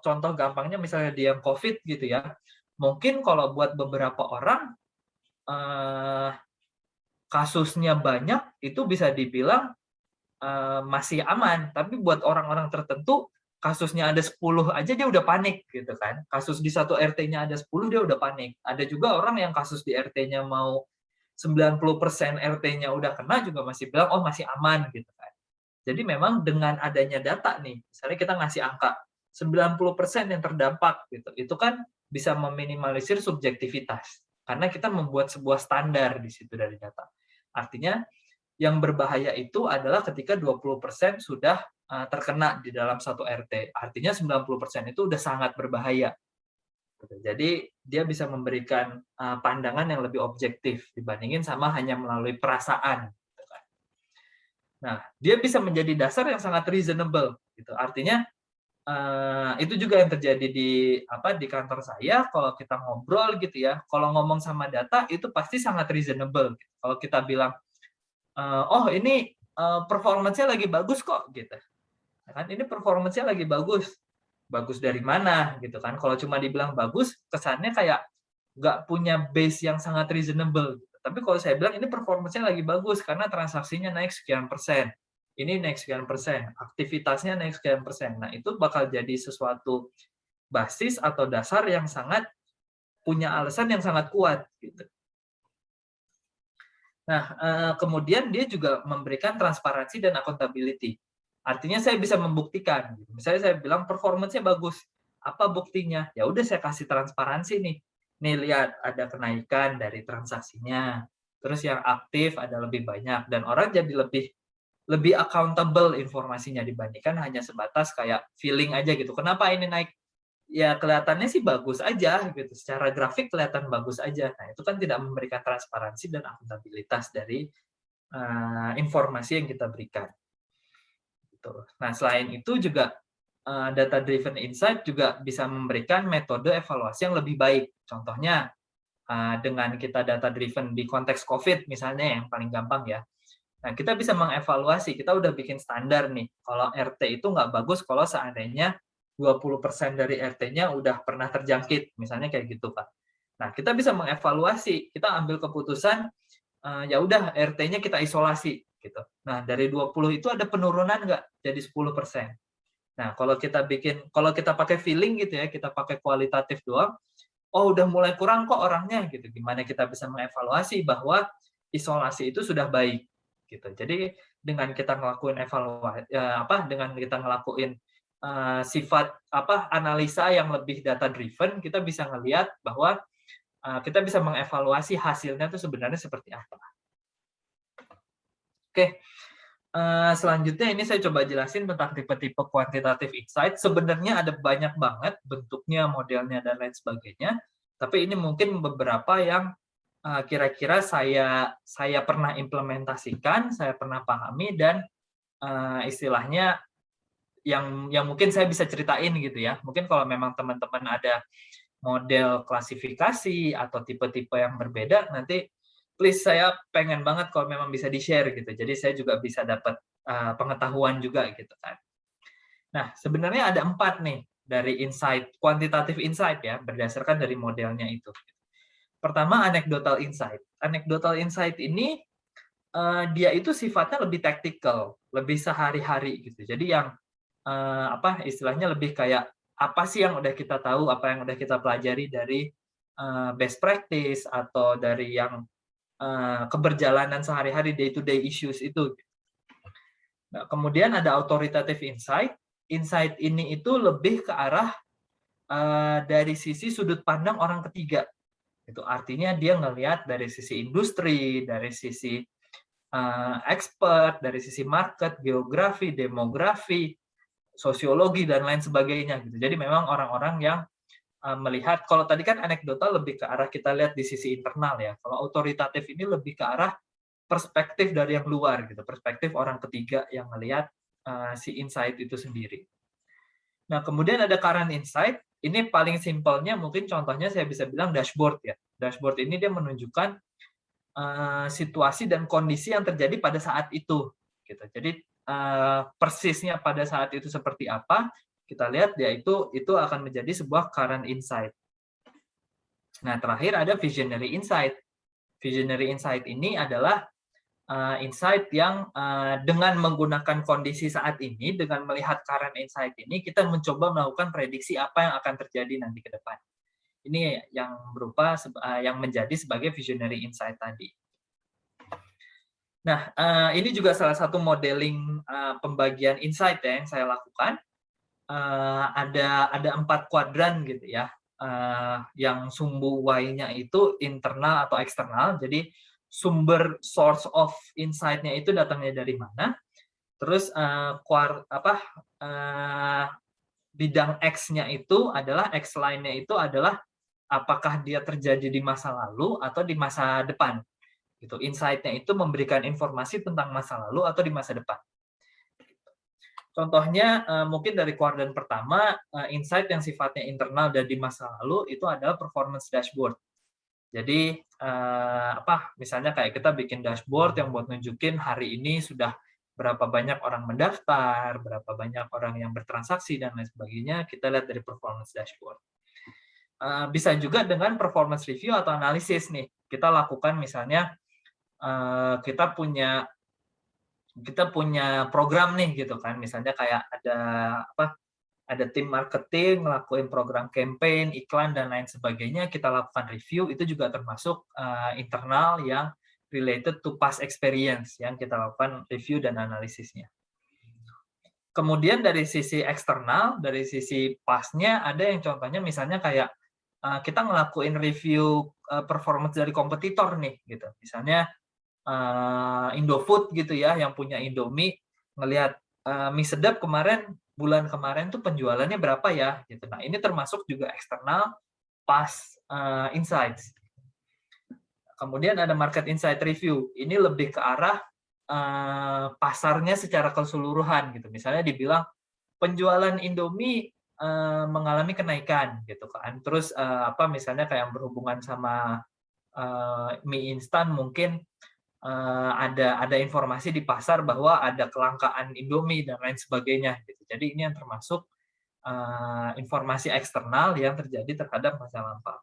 contoh gampangnya misalnya di yang COVID gitu ya, mungkin kalau buat beberapa orang kasusnya banyak itu bisa dibilang masih aman, tapi buat orang-orang tertentu kasusnya ada 10 aja dia udah panik gitu kan. Kasus di satu RT-nya ada 10 dia udah panik. Ada juga orang yang kasus di RT-nya mau 90% RT-nya udah kena juga masih bilang oh masih aman gitu kan. Jadi memang dengan adanya data nih, misalnya kita ngasih angka 90% yang terdampak gitu. Itu kan bisa meminimalisir subjektivitas karena kita membuat sebuah standar di situ dari data. Artinya yang berbahaya itu adalah ketika 20% sudah terkena di dalam satu RT. Artinya 90% itu udah sangat berbahaya. Jadi dia bisa memberikan pandangan yang lebih objektif dibandingin sama hanya melalui perasaan. Gitu kan. Nah, dia bisa menjadi dasar yang sangat reasonable. Gitu. Artinya itu juga yang terjadi di kantor saya. Kalau kita ngobrol gitu ya, kalau ngomong sama data itu pasti sangat reasonable. Gitu. Kalau kita bilang, oh ini performance-nya lagi bagus kok, gitu. Kan ini performance-nya lagi bagus. Bagus dari mana gitu kan. Kalau cuma dibilang bagus, kesannya kayak nggak punya base yang sangat reasonable. Tapi kalau saya bilang ini performance-nya lagi bagus karena transaksinya naik sekian persen. Ini naik sekian persen, aktivitasnya naik sekian persen. Nah, itu bakal jadi sesuatu basis atau dasar yang sangat punya alasan yang sangat kuat gitu. Nah, kemudian dia juga memberikan transparansi dan accountability. Artinya saya bisa membuktikan. Misalnya saya bilang performance-nya bagus. Apa buktinya? Ya udah saya kasih transparansi nih. Nih lihat ada kenaikan dari transaksinya. Terus yang aktif ada lebih banyak dan orang jadi lebih accountable informasinya dibandingkan hanya sebatas kayak feeling aja gitu. Kenapa ini naik? Ya kelihatannya sih bagus aja gitu, secara grafik kelihatan bagus aja. Nah, itu kan tidak memberikan transparansi dan akuntabilitas dari informasi yang kita berikan. Gitu. Nah, selain itu juga data driven insight juga bisa memberikan metode evaluasi yang lebih baik. Contohnya dengan kita data driven di konteks COVID misalnya yang paling gampang ya. Nah, kita bisa mengevaluasi, kita udah bikin standar nih, kalau RT itu nggak bagus kalau seandainya 20% dari RT-nya udah pernah terjangkit, misalnya kayak gitu, Pak. Nah, kita bisa mengevaluasi, kita ambil keputusan, ya udah RT-nya kita isolasi, gitu. Nah, dari 20 itu ada penurunan nggak jadi 10%. Nah, kalau kita pakai feeling gitu ya, kita pakai kualitatif doang, oh udah mulai kurang kok orangnya gitu. Gimana kita bisa mengevaluasi bahwa isolasi itu sudah baik gitu. Jadi dengan kita ngelakuin dengan kita ngelakuin sifat analisa yang lebih data driven, kita bisa ngelihat bahwa kita bisa mengevaluasi hasilnya itu sebenarnya seperti apa. Oke, selanjutnya ini saya coba jelasin tentang tipe-tipe quantitative insight. Sebenarnya ada banyak banget bentuknya, modelnya, dan lain sebagainya. Tapi ini mungkin beberapa yang kira-kira saya pernah implementasikan, saya pernah pahami, dan istilahnya yang mungkin saya bisa ceritain gitu ya. Mungkin kalau memang teman-teman ada model klasifikasi atau tipe-tipe yang berbeda, nanti please saya pengen banget kalau memang bisa di-share gitu. Jadi saya juga bisa dapat pengetahuan juga gitu kan. Nah, sebenarnya ada 4 nih dari insight, quantitative insight ya, berdasarkan dari modelnya itu. Pertama, anecdotal insight. Anecdotal insight ini dia itu sifatnya lebih tactical, lebih sehari-hari gitu. Jadi yang istilahnya lebih kayak apa sih yang udah kita tahu, apa yang udah kita pelajari dari best practice atau dari yang keberjalanan sehari-hari day to day issues itu. Nah, kemudian ada authoritative insight. Insight ini itu lebih ke arah dari sisi sudut pandang orang ketiga. Itu artinya dia ngelihat dari sisi industri, dari sisi expert, dari sisi market, geografi, demografi, sosiologi dan lain sebagainya gitu. Jadi memang orang-orang yang melihat, kalau tadi kan anekdotal lebih ke arah kita lihat di sisi internal ya. Kalau autoritatif ini lebih ke arah perspektif dari yang luar gitu, perspektif orang ketiga yang melihat si insight itu sendiri. Nah, kemudian ada current insight. Ini paling simpelnya mungkin contohnya saya bisa bilang dashboard ya. Dashboard ini dia menunjukkan situasi dan kondisi yang terjadi pada saat itu gitu. Jadi persisnya pada saat itu seperti apa, kita lihat ya itu akan menjadi sebuah current insight. Nah, terakhir ada visionary insight. Visionary insight ini adalah insight yang dengan menggunakan kondisi saat ini, dengan melihat current insight ini, kita mencoba melakukan prediksi apa yang akan terjadi nanti ke depan. Ini yang berupa yang menjadi sebagai visionary insight tadi. Nah, ini juga salah satu modeling pembagian insight ya yang saya lakukan. Ada 4 kuadran gitu ya. Yang sumbu Y-nya itu internal atau eksternal. Jadi sumber source of insight-nya itu datangnya dari mana. Terus bidang X-nya itu adalah X line-nya itu adalah apakah dia terjadi di masa lalu atau di masa depan. Gitu. Insight-nya itu memberikan informasi tentang masa lalu atau di masa depan. Contohnya mungkin dari kuadran pertama, insight yang sifatnya internal dan di masa lalu itu adalah performance dashboard. Jadi misalnya kayak kita bikin dashboard yang buat nunjukin hari ini sudah berapa banyak orang mendaftar, berapa banyak orang yang bertransaksi dan lain sebagainya, kita lihat dari performance dashboard. Bisa juga dengan performance review atau analisis nih. Kita lakukan misalnya kita punya program nih gitu kan, misalnya kayak ada tim marketing ngelakuin program campaign, iklan dan lain sebagainya, kita lakukan review, itu juga termasuk internal yang related to past experience yang kita lakukan review dan analisisnya. Kemudian dari sisi eksternal, dari sisi past-nya ada yang contohnya misalnya kayak kita ngelakuin review performance dari kompetitor nih gitu. Misalnya Indofood gitu ya, yang punya Indomie, ngelihat mie sedap bulan kemarin tuh penjualannya berapa ya gitu. Nah, ini termasuk juga eksternal past insights. Kemudian ada market insight review. Ini lebih ke arah pasarnya secara keseluruhan gitu. Misalnya dibilang penjualan Indomie mengalami kenaikan gitu kan. Terus misalnya kayak berhubungan sama mie instan, mungkin ada informasi di pasar bahwa ada kelangkaan Indomie dan lain sebagainya gitu. Jadi ini yang termasuk informasi eksternal yang terjadi terhadap masa lampau.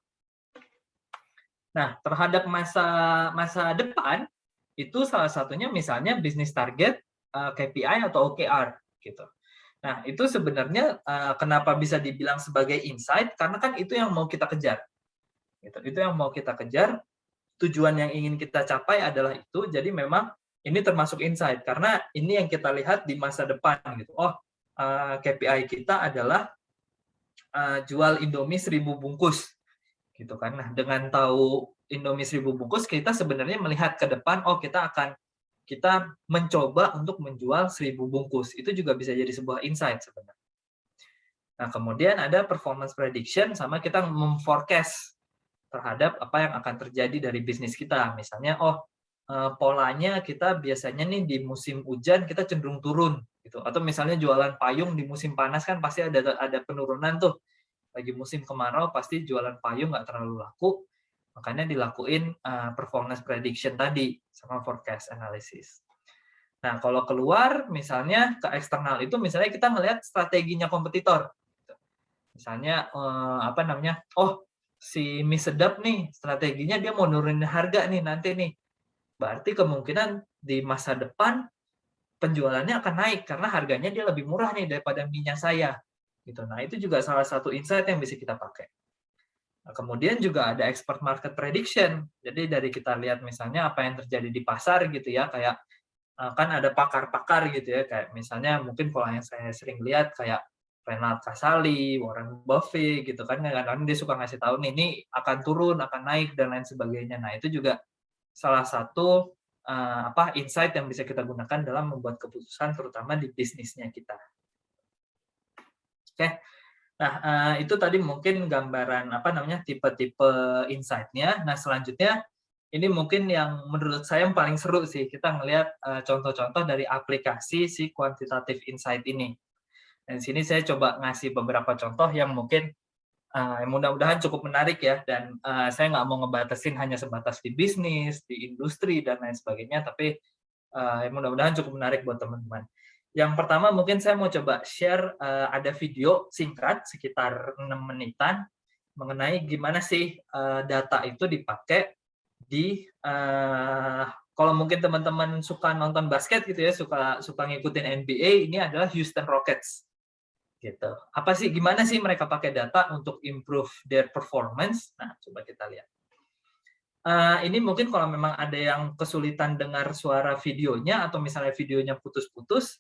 Nah, terhadap masa depan itu salah satunya misalnya bisnis target, KPI atau OKR gitu. Nah, itu sebenarnya kenapa bisa dibilang sebagai insight, karena kan itu yang mau kita kejar. Gitu. Itu yang mau kita kejar, tujuan yang ingin kita capai adalah itu, jadi memang ini termasuk insight, karena ini yang kita lihat di masa depan. Gitu. KPI kita adalah jual Indomie 1000 bungkus. Gitu kan. Nah, dengan tahu Indomie 1000 bungkus, kita sebenarnya melihat ke depan, kita mencoba untuk menjual 1000 bungkus. Itu juga bisa jadi sebuah insight sebenarnya. Nah, kemudian ada performance prediction, sama kita memforecast terhadap apa yang akan terjadi dari bisnis kita. Misalnya, polanya kita biasanya nih di musim hujan kita cenderung turun, gitu. Atau misalnya jualan payung di musim panas kan pasti ada penurunan tuh. Lagi musim kemarau pasti jualan payung nggak terlalu laku, makanya dilakuin performance prediction tadi sama forecast analysis. Nah, kalau keluar misalnya ke eksternal itu misalnya kita melihat strateginya kompetitor. Misalnya si mie sedap nih, strateginya dia mau nurunin harga nih nanti nih. Berarti kemungkinan di masa depan penjualannya akan naik karena harganya dia lebih murah nih daripada mie-nya saya. Gitu. Nah, itu juga salah satu insight yang bisa kita pakai. Nah, kemudian juga ada expert market prediction. Jadi dari kita lihat misalnya apa yang terjadi di pasar gitu ya, kayak kan ada pakar-pakar gitu ya, kayak misalnya mungkin kalau yang saya sering lihat kayak Renat Kasali, Warren Buffett gitu kan, kadang-kadang dia suka ngasih tahu nih, ini akan turun, akan naik dan lain sebagainya. Nah, itu juga salah satu insight yang bisa kita gunakan dalam membuat keputusan terutama di bisnisnya kita. Oke. Nah, itu tadi mungkin gambaran tipe-tipe insight-nya. Nah, selanjutnya ini mungkin yang menurut saya yang paling seru sih, kita ngelihat contoh-contoh dari aplikasi si quantitative insight ini. Dan sini saya coba ngasih beberapa contoh yang mungkin mudah-mudahan cukup menarik ya, dan saya nggak mau ngebatasin hanya sebatas di bisnis, di industri, dan lain sebagainya, tapi mudah-mudahan cukup menarik buat teman-teman. Yang pertama mungkin saya mau coba share, ada video singkat sekitar 6 menitan mengenai gimana sih data itu dipakai di kalau mungkin teman-teman suka nonton basket gitu ya, suka ngikutin NBA, ini adalah Houston Rockets. Gitu. Gimana sih mereka pakai data untuk improve their performance? Nah, coba kita lihat. Ini mungkin kalau memang ada yang kesulitan dengar suara videonya atau misalnya videonya putus-putus,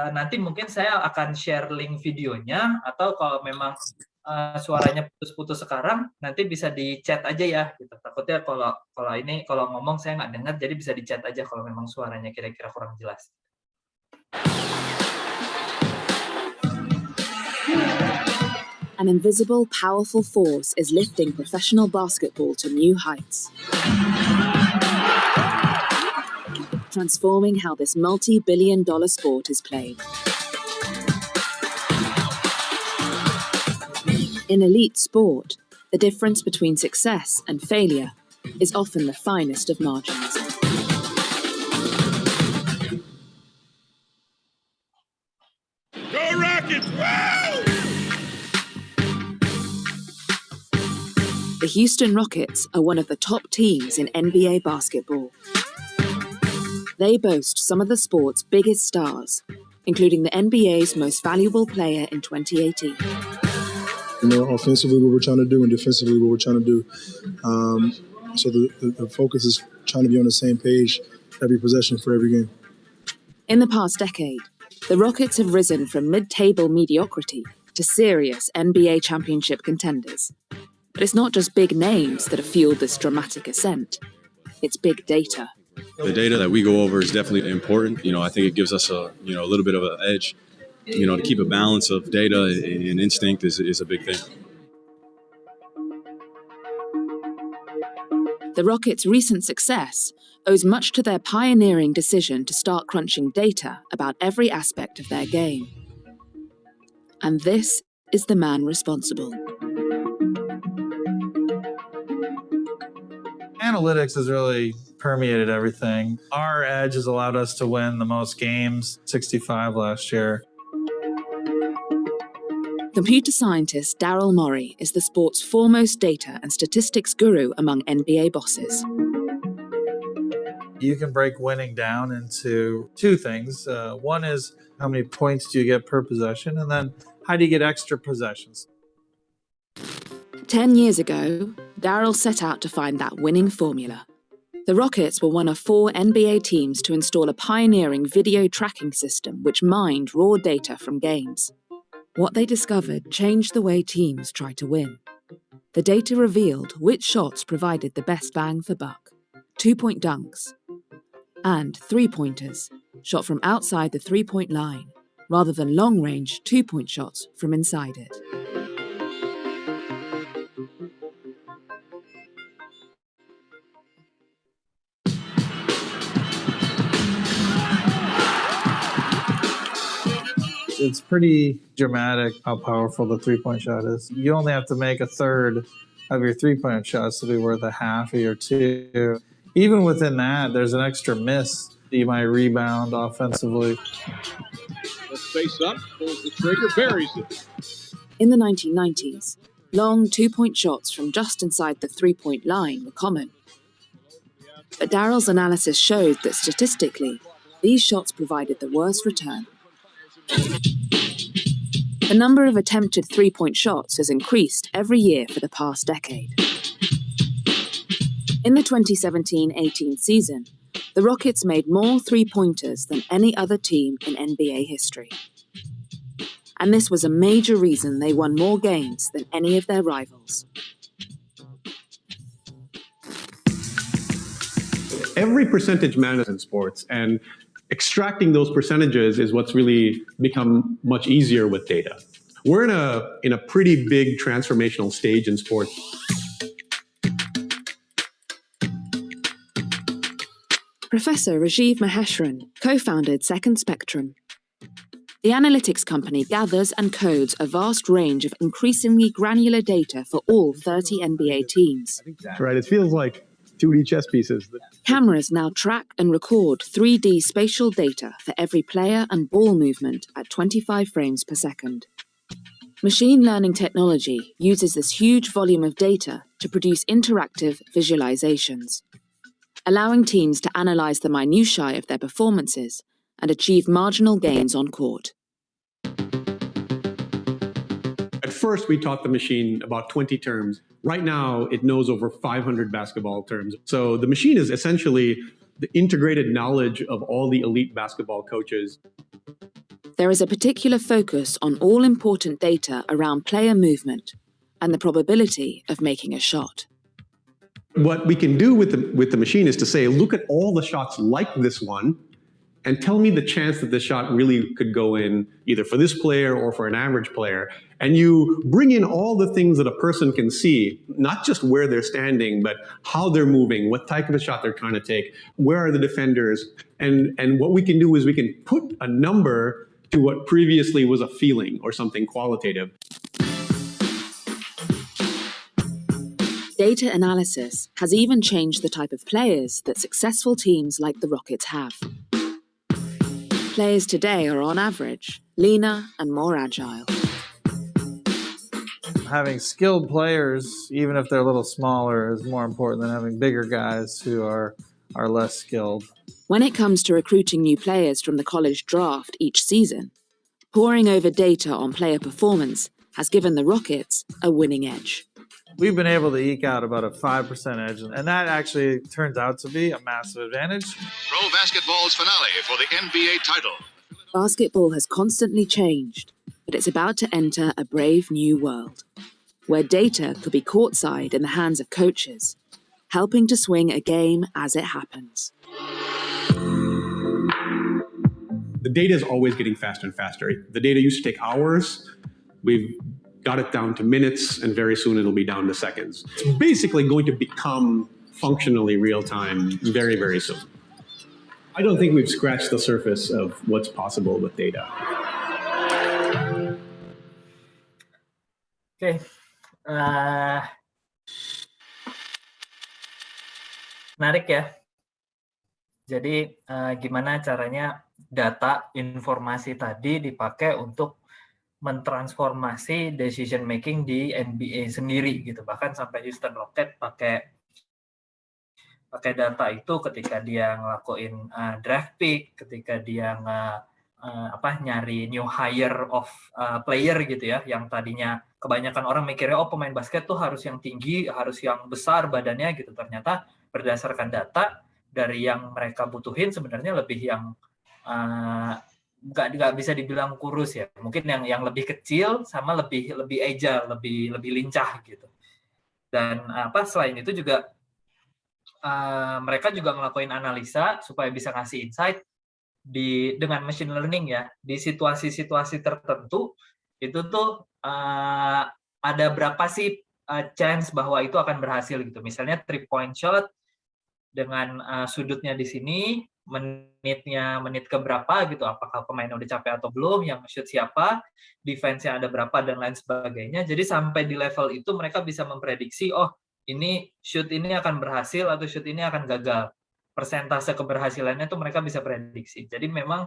nanti mungkin saya akan share link videonya, atau kalau memang suaranya putus-putus sekarang, nanti bisa di chat aja ya. Gitu. Takutnya kalau ngomong saya nggak dengar, jadi bisa di chat aja kalau memang suaranya kira-kira kurang jelas. An invisible, powerful force is lifting professional basketball to new heights, transforming how this multi-billion-dollar sport is played. In elite sport, the difference between success and failure is often the finest of margins. Go Rockets! Woo! The Houston Rockets are one of the top teams in NBA basketball. They boast some of the sport's biggest stars, including the NBA's most valuable player in 2018. Offensively what we're trying to do and defensively what we're trying to do. So the focus is trying to be on the same page every possession for every game. In the past decade, the Rockets have risen from mid-table mediocrity to serious NBA championship contenders. But it's not just big names that have fueled this dramatic ascent. It's big data. The data that we go over is definitely important. I think it gives us a little bit of an edge. To keep a balance of data and instinct is a big thing. The Rockets' recent success owes much to their pioneering decision to start crunching data about every aspect of their game. And this is the man responsible. Analytics has really permeated everything. Our edge has allowed us to win the most games, 65 last year. Computer scientist Daryl Morey is the sport's foremost data and statistics guru among NBA bosses. You can break winning down into two things. One is how many points do you get per possession, and then how do you get extra possessions? 10 years ago, Daryl set out to find that winning formula. The Rockets were one of 4 NBA teams to install a pioneering video tracking system which mined raw data from games. What they discovered changed the way teams tried to win. The data revealed which shots provided the best bang for buck, 2-point dunks, and 3-pointers, shot from outside the 3-point line, rather than long-range 2-point shots from inside it. It's pretty dramatic how powerful the three-point shot is. You only have to make a third of your three-point shots to be worth a half of your two. Even within that, there's an extra miss. You might rebound offensively. Let's face up, pulls the trigger, buries it. In the 1990s, long 2-point shots from just inside the 3-point line were common. But Daryl's analysis showed that statistically, these shots provided the worst return. The number of attempted 3-point shots has increased every year for the past decade. In the 2017-18 season, the Rockets made more 3-pointers than any other team in NBA history. And this was a major reason they won more games than any of their rivals. Every percentage matters in sports, and extracting those percentages is what's really become much easier with data. We're in a pretty big transformational stage in sports. Professor Rajiv Maheshwaran co-founded Second Spectrum. The analytics company gathers and codes a vast range of increasingly granular data for all 30 NBA teams. Right, it feels like 2D chess pieces. Cameras now track and record 3D spatial data for every player and ball movement at 25 frames per second. Machine learning technology uses this huge volume of data to produce interactive visualizations, allowing teams to analyze the minutiae of their performances and achieve marginal gains on court. At first, we taught the machine about 20 terms. Right now, it knows over 500 basketball terms. So the machine is essentially the integrated knowledge of all the elite basketball coaches. There is a particular focus on all-important data around player movement and the probability of making a shot. What we can do with the machine is to say, look at all the shots like this one, and tell me the chance that the shot really could go in either for this player or for an average player. And you bring in all the things that a person can see, not just where they're standing, but how they're moving, what type of a shot they're trying to take, where are the defenders. And what we can do is we can put a number to what previously was a feeling or something qualitative. Data analysis has even changed the type of players that successful teams like the Rockets have. Players today are, on average, leaner and more agile. Having skilled players, even if they're a little smaller, is more important than having bigger guys who are less skilled. When it comes to recruiting new players from the college draft each season, poring over data on player performance has given the Rockets a winning edge. We've been able to eke out about a 5% edge, and that actually turns out to be a massive advantage. Pro basketball's finale for the NBA title. Basketball has constantly changed, but it's about to enter a brave new world, where data could be courtside in the hands of coaches, helping to swing a game as it happens. The data is always getting faster and faster. The data used to take hours. We've got it down to minutes, and very soon it'll be down to seconds. It's basically going to become functionally real time very, very soon. I don't think we've scratched the surface of what's possible with data. Oke. Menarik ya. Jadi gimana caranya data, informasi tadi dipakai untuk mentransformasi decision making di NBA sendiri gitu. Bahkan sampai Houston Rockets pakai data itu ketika dia ngelakuin draft pick, ketika dia nyari new hire of player gitu ya, yang tadinya kebanyakan orang mikirnya pemain basket tuh harus yang tinggi, harus yang besar badannya gitu. Ternyata berdasarkan data dari yang mereka butuhin sebenarnya lebih yang nggak bisa dibilang kurus ya, mungkin yang lebih kecil sama lebih agile, lebih lincah gitu. Dan selain itu juga mereka juga ngelakuin analisa supaya bisa ngasih insight dengan machine learning ya, di situasi-situasi tertentu itu tuh ada berapa sih chance bahwa itu akan berhasil gitu. Misalnya 3-point shot dengan sudutnya di sini, menit keberapa gitu, apakah pemainnya udah capek atau belum, yang shoot siapa, defense-nya ada berapa, dan lain sebagainya. Jadi sampai di level itu mereka bisa memprediksi, ini shoot ini akan berhasil atau shoot ini akan gagal. Persentase keberhasilannya tuh mereka bisa prediksi. Jadi memang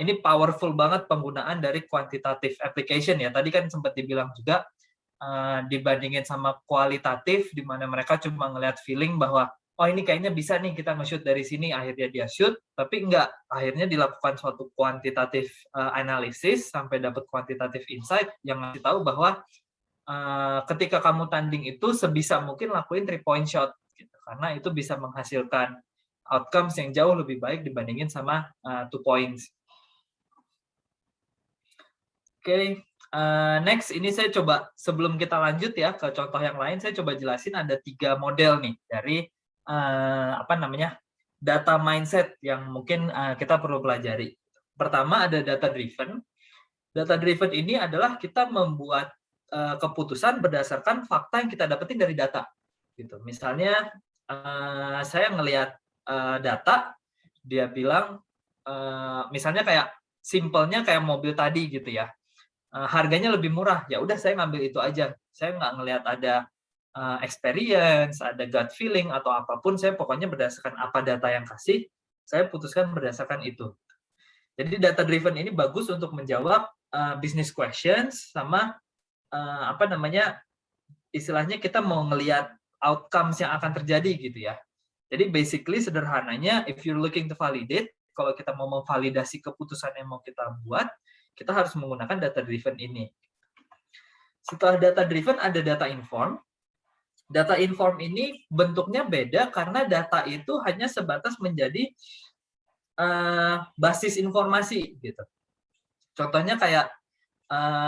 ini powerful banget penggunaan dari quantitative application ya. Tadi kan sempat dibilang juga dibandingin sama kualitatif, di mana mereka cuma ngelihat feeling bahwa ini kayaknya bisa nih kita nge-shoot dari sini, akhirnya dia shoot, tapi enggak, akhirnya dilakukan suatu kuantitatif analisis sampai dapat kuantitatif insight yang ngasih tahu bahwa ketika kamu tanding itu sebisa mungkin lakuin 3-point shot gitu, karena itu bisa menghasilkan outcomes yang jauh lebih baik dibandingin sama 2 points. Oke. Next, ini saya coba sebelum kita lanjut ya ke contoh yang lain, saya coba jelasin ada 3 model nih dari data mindset yang mungkin kita perlu pelajari. Pertama ada data driven. Data driven ini adalah kita membuat keputusan berdasarkan fakta yang kita dapetin dari data. Gitu. Misalnya saya ngelihat data, dia bilang misalnya kayak simpelnya kayak mobil tadi gitu ya. Harganya lebih murah, ya udah saya ngambil itu aja. Saya nggak ngelihat ada experience, ada gut feeling atau apapun, saya pokoknya berdasarkan apa data yang kasih, saya putuskan berdasarkan itu. Jadi data driven ini bagus untuk menjawab business questions sama istilahnya kita mau ngelihat outcomes yang akan terjadi gitu ya. Jadi basically sederhananya, if you're looking to validate, kalau kita mau memvalidasi keputusan yang mau kita buat, kita harus menggunakan data driven ini. Setelah data driven ada data inform. Data inform ini bentuknya beda karena data itu hanya sebatas menjadi basis informasi gitu. Contohnya kayak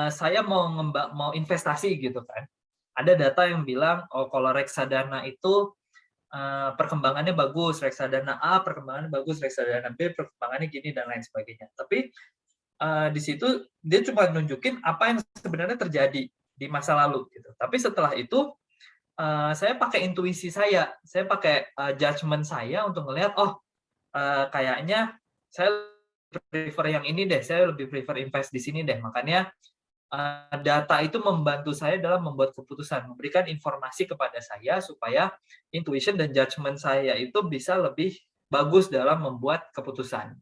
saya mau investasi gitu kan. Ada data yang bilang kalau reksadana itu perkembangannya bagus, reksadana A perkembangannya bagus, reksadana B perkembangannya gini dan lain sebagainya. Tapi di situ dia cuma nunjukin apa yang sebenarnya terjadi di masa lalu gitu. Tapi setelah itu saya pakai intuisi saya pakai judgement saya untuk melihat kayaknya saya prefer yang ini deh, saya lebih prefer invest di sini deh. Makanya data itu membantu saya dalam membuat keputusan, memberikan informasi kepada saya supaya intuition dan judgement saya itu bisa lebih bagus dalam membuat keputusan.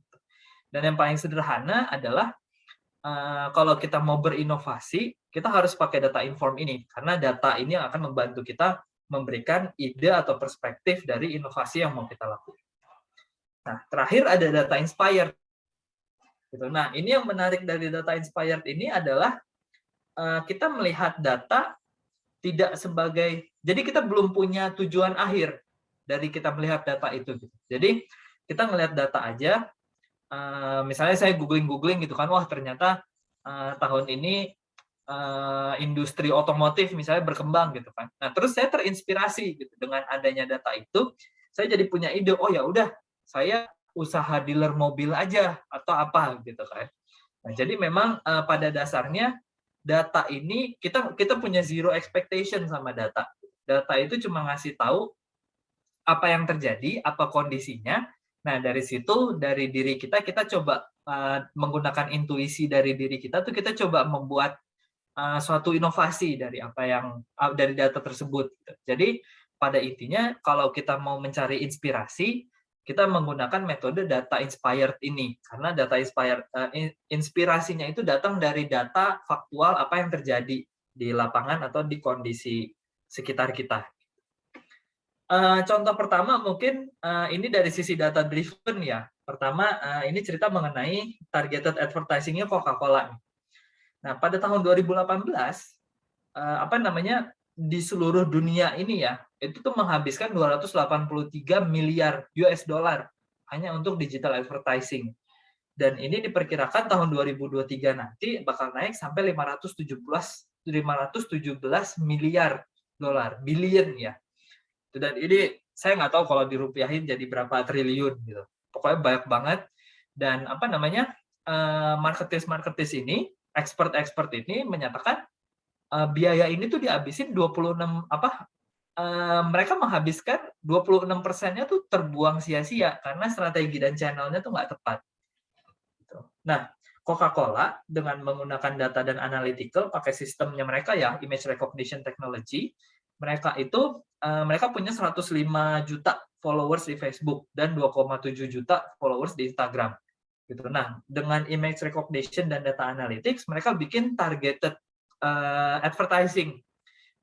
Dan yang paling sederhana adalah kalau kita mau berinovasi, kita harus pakai data inform ini, karena data ini akan membantu kita memberikan ide atau perspektif dari inovasi yang mau kita lakukan. Nah, terakhir ada data inspired. Nah, ini yang menarik dari data inspired ini adalah kita melihat data tidak sebagai, jadi kita belum punya tujuan akhir dari kita melihat data itu. Jadi kita melihat data aja. Misalnya saya googling gitu kan, wah ternyata tahun ini industri otomotif misalnya berkembang gitu kan. Nah terus saya terinspirasi gitu dengan adanya data itu, saya jadi punya ide, oh ya udah saya usaha dealer mobil aja atau apa gitu kan. Nah jadi memang pada dasarnya data ini kita punya zero expectation sama data. Data itu cuma ngasih tahu apa yang terjadi, apa kondisinya. Nah, dari situ, dari diri kita coba menggunakan intuisi dari diri kita, tuh kita coba membuat suatu inovasi dari dari data tersebut. Jadi, pada intinya, kalau kita mau mencari inspirasi, kita menggunakan metode data inspired ini. Karena data inspired, inspirasinya itu datang dari data faktual apa yang terjadi di lapangan atau di kondisi sekitar kita. Contoh pertama mungkin ini dari sisi data driven ya. Pertama ini cerita mengenai targeted advertising-nya Coca-Cola. Nah, pada tahun 2018 di seluruh dunia ini ya, itu tuh menghabiskan 283 miliar US dollar hanya untuk digital advertising. Dan ini diperkirakan tahun 2023 nanti bakal naik sampai 517 miliar dolar, billion ya. Dan ini saya nggak tahu kalau dirupiahin jadi berapa triliun gitu. Pokoknya banyak banget. Dan marketis ini, expert ini menyatakan biaya ini tuh dihabisin 26 mereka menghabiskan 26%-nya tuh terbuang sia-sia karena strategi dan channelnya tuh nggak tepat. Nah, Coca-Cola dengan menggunakan data dan analytical pakai sistemnya mereka ya, image recognition technology, mereka punya 105 juta followers di Facebook dan 2,7 juta followers di Instagram. Gitu. Nah, dengan image recognition dan data analytics, mereka bikin targeted advertising.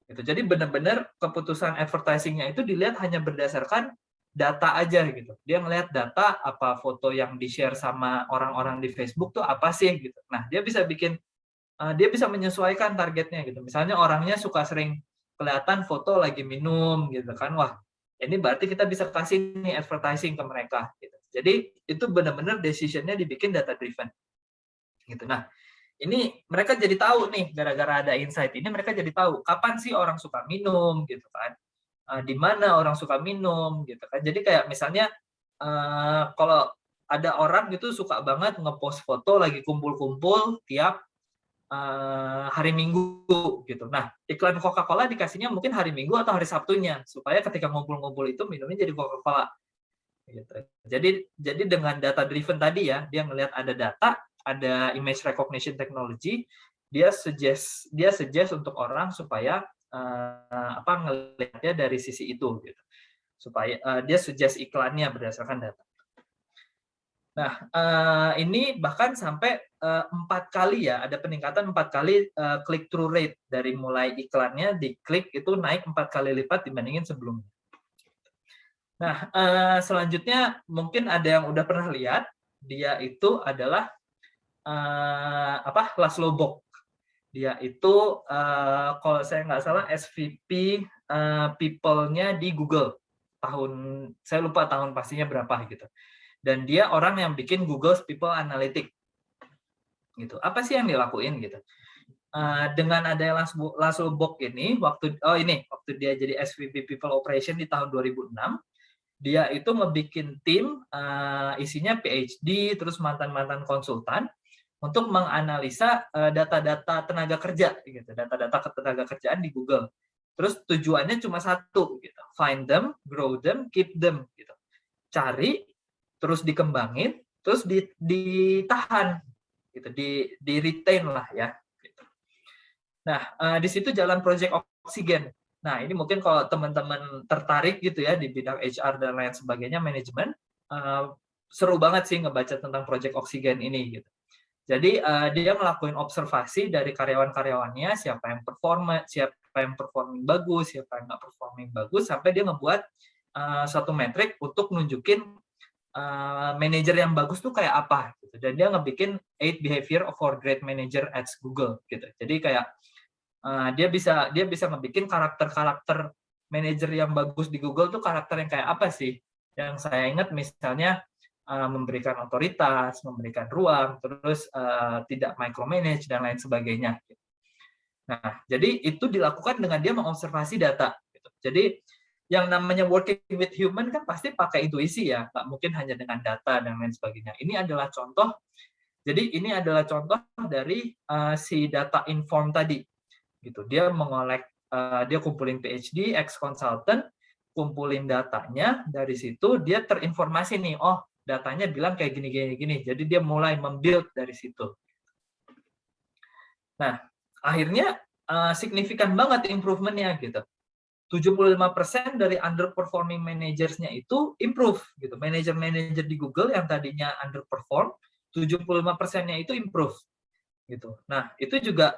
Gitu. Jadi benar-benar keputusan advertising-nya itu dilihat hanya berdasarkan data aja gitu. Dia ngelihat data apa foto yang di-share sama orang-orang di Facebook tuh apa sih gitu. Nah, dia bisa menyesuaikan targetnya gitu. Misalnya orangnya suka sering kelihatan foto lagi minum gitu kan. Wah, ini berarti kita bisa kasih nih advertising ke mereka gitu. Jadi itu benar-benar decision-nya dibikin data driven. Gitu. Nah, ini mereka jadi tahu nih gara-gara ada insight ini mereka jadi tahu kapan sih orang suka minum gitu kan. Di mana orang suka minum gitu kan. Jadi kayak misalnya kalau ada orang gitu suka banget ngepost foto lagi kumpul-kumpul tiap hari Minggu gitu. Nah, iklan Coca-Cola dikasihnya mungkin hari Minggu atau hari Sabtunya supaya ketika ngumpul-ngumpul itu minumnya jadi Coca-Cola. Gitu. Jadi dengan data driven tadi ya, dia ngelihat ada data, ada image recognition technology, dia suggest untuk orang supaya ngelihatnya dari sisi itu gitu. Supaya dia suggest iklannya berdasarkan data. Nah, ini bahkan sampai 4 kali ya, ada peningkatan 4 kali click-through rate dari mulai iklannya diklik itu naik 4 kali lipat dibandingin sebelumnya. Nah, selanjutnya mungkin ada yang udah pernah lihat, dia itu adalah Laszlo Bock. Dia itu kalau saya nggak salah SVP people-nya di Google. Saya lupa tahun pastinya berapa gitu. Dan dia orang yang bikin Google's People Analytics. Gitu. Apa sih yang dilakuin gitu? dengan adanya Laszlo Bock ini, waktu dia jadi SVP People Operation di tahun 2006, dia itu ngebikin tim isinya PhD, terus mantan-mantan konsultan untuk menganalisa data-data tenaga kerja, gitu, data-data ketenaga kerjaan di Google. Terus tujuannya cuma satu, gitu, find them, grow them, keep them, gitu. Cari, terus dikembangin, terus ditahan, gitu, di retain lah ya. Gitu. Nah, di situ jalan Project Oxygen. Nah, ini mungkin kalau teman-teman tertarik gitu ya di bidang HR dan lain sebagainya, manajemen, seru banget sih ngebaca tentang Project Oxygen ini, gitu. Jadi dia ngelakuin observasi dari karyawan-karyawannya, siapa yang performing bagus, siapa yang nggak performing bagus, sampai dia ngebuat satu metrik untuk nunjukin manajer yang bagus tuh kayak apa. Gitu. Dan dia ngebikin 8 behavior for great manager at Google. Gitu. Jadi kayak dia bisa ngebikin karakter-karakter manajer yang bagus di Google tuh karakter yang kayak apa sih? Yang saya ingat misalnya memberikan otoritas, memberikan ruang, terus tidak micromanage dan lain sebagainya. Nah, jadi itu dilakukan dengan dia mengobservasi data. Gitu. Jadi yang namanya working with human kan pasti pakai intuisi ya, nggak mungkin hanya dengan data dan lain sebagainya. Ini adalah contoh. Jadi ini adalah contoh dari si data inform tadi. Gitu. Dia dia kumpulin PhD, ex-consultant, kumpulin datanya, dari situ dia terinformasi nih, oh datanya bilang kayak gini. Jadi dia mulai membuild dari situ. Nah, akhirnya signifikan banget improve-nya gitu. 75% dari underperforming managers-nya itu improve gitu. Manager-manager di Google yang tadinya underperform, 75%-nya itu improve gitu. Nah, itu juga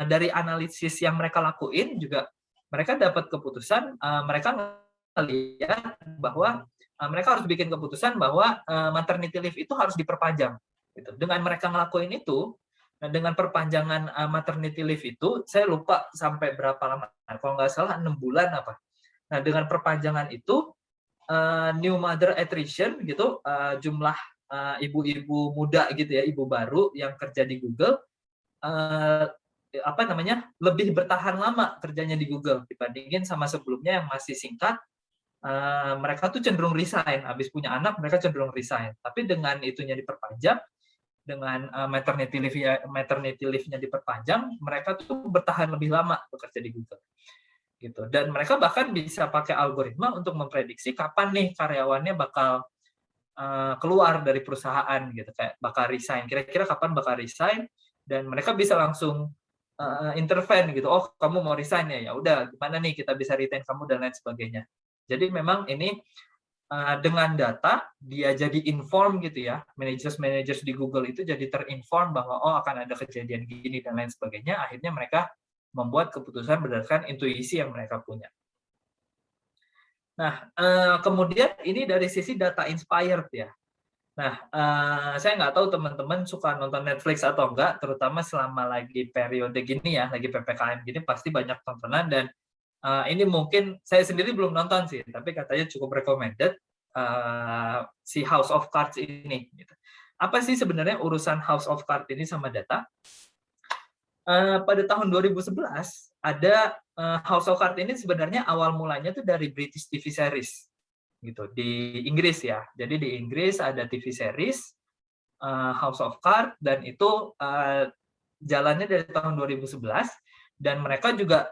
dari analisis yang mereka lakuin juga mereka dapat keputusan, mereka melihat bahwa mereka harus bikin keputusan bahwa maternity leave itu harus diperpanjang. Gitu. Dengan mereka ngelakuin itu, dengan perpanjangan maternity leave itu, saya lupa sampai berapa lama. Kalau nggak salah 6 bulan apa. Nah, dengan perpanjangan itu, new mother attrition gitu, jumlah ibu-ibu muda gitu ya, ibu baru yang kerja di Google, lebih bertahan lama kerjanya di Google dibandingin sama sebelumnya yang masih singkat. Mereka tuh cenderung resign, habis punya anak mereka cenderung resign. Tapi dengan itunya diperpanjang, dengan maternity leave-nya diperpanjang, mereka tuh bertahan lebih lama bekerja di Google. Gitu. Dan mereka bahkan bisa pakai algoritma untuk memprediksi kapan nih karyawannya bakal keluar dari perusahaan gitu, kayak bakal resign. Kira-kira kapan bakal resign, dan mereka bisa langsung intervene gitu. Oh, kamu mau resign ya? Ya udah, gimana nih kita bisa retain kamu dan lain sebagainya. Jadi memang ini dengan data dia jadi inform gitu ya. Managers di Google itu jadi terinform bahwa oh akan ada kejadian gini dan lain sebagainya. Akhirnya mereka membuat keputusan berdasarkan intuisi yang mereka punya. Nah, kemudian ini dari sisi data inspired ya. Nah, saya nggak tahu teman-teman suka nonton Netflix atau enggak, terutama selama lagi periode gini ya, lagi PPKM gini pasti banyak tontonan, dan ini mungkin saya sendiri belum nonton sih, tapi katanya cukup recommended si House of Cards ini. Gitu. Apa sih sebenarnya urusan House of Cards ini sama data? Pada tahun 2011 ada House of Cards ini sebenarnya awal mulanya tuh dari British TV series gitu di Inggris ya. Jadi di Inggris ada TV series House of Cards, dan itu jalannya dari tahun 2011. Dan mereka juga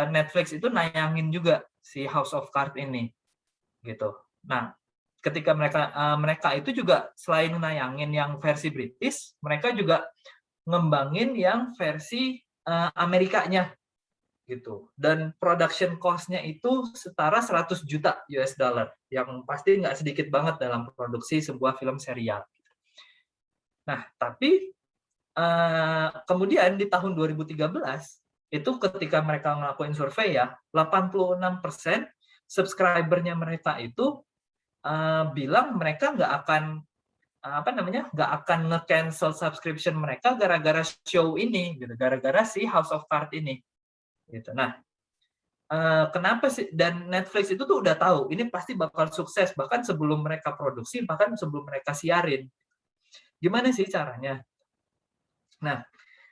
Netflix itu nayangin juga si House of Cards ini, gitu. Nah, ketika mereka itu juga selain nayangin yang versi British, mereka juga ngembangin yang versi Amerikanya, gitu. Dan production cost-nya itu setara 100 juta US dollar, yang pasti nggak sedikit banget dalam produksi sebuah film serial. Nah, tapi kemudian di tahun 2013 itu ketika mereka ngelakuin survei ya, 86% subscriber-nya mereka itu bilang mereka nggak akan nge-cancel subscription mereka gara-gara show ini, gitu, gara-gara si House of Cards ini, gitu. Nah, kenapa sih? Dan Netflix itu tuh udah tahu ini pasti bakal sukses bahkan sebelum mereka produksi, bahkan sebelum mereka siarin. Gimana sih caranya? Nah,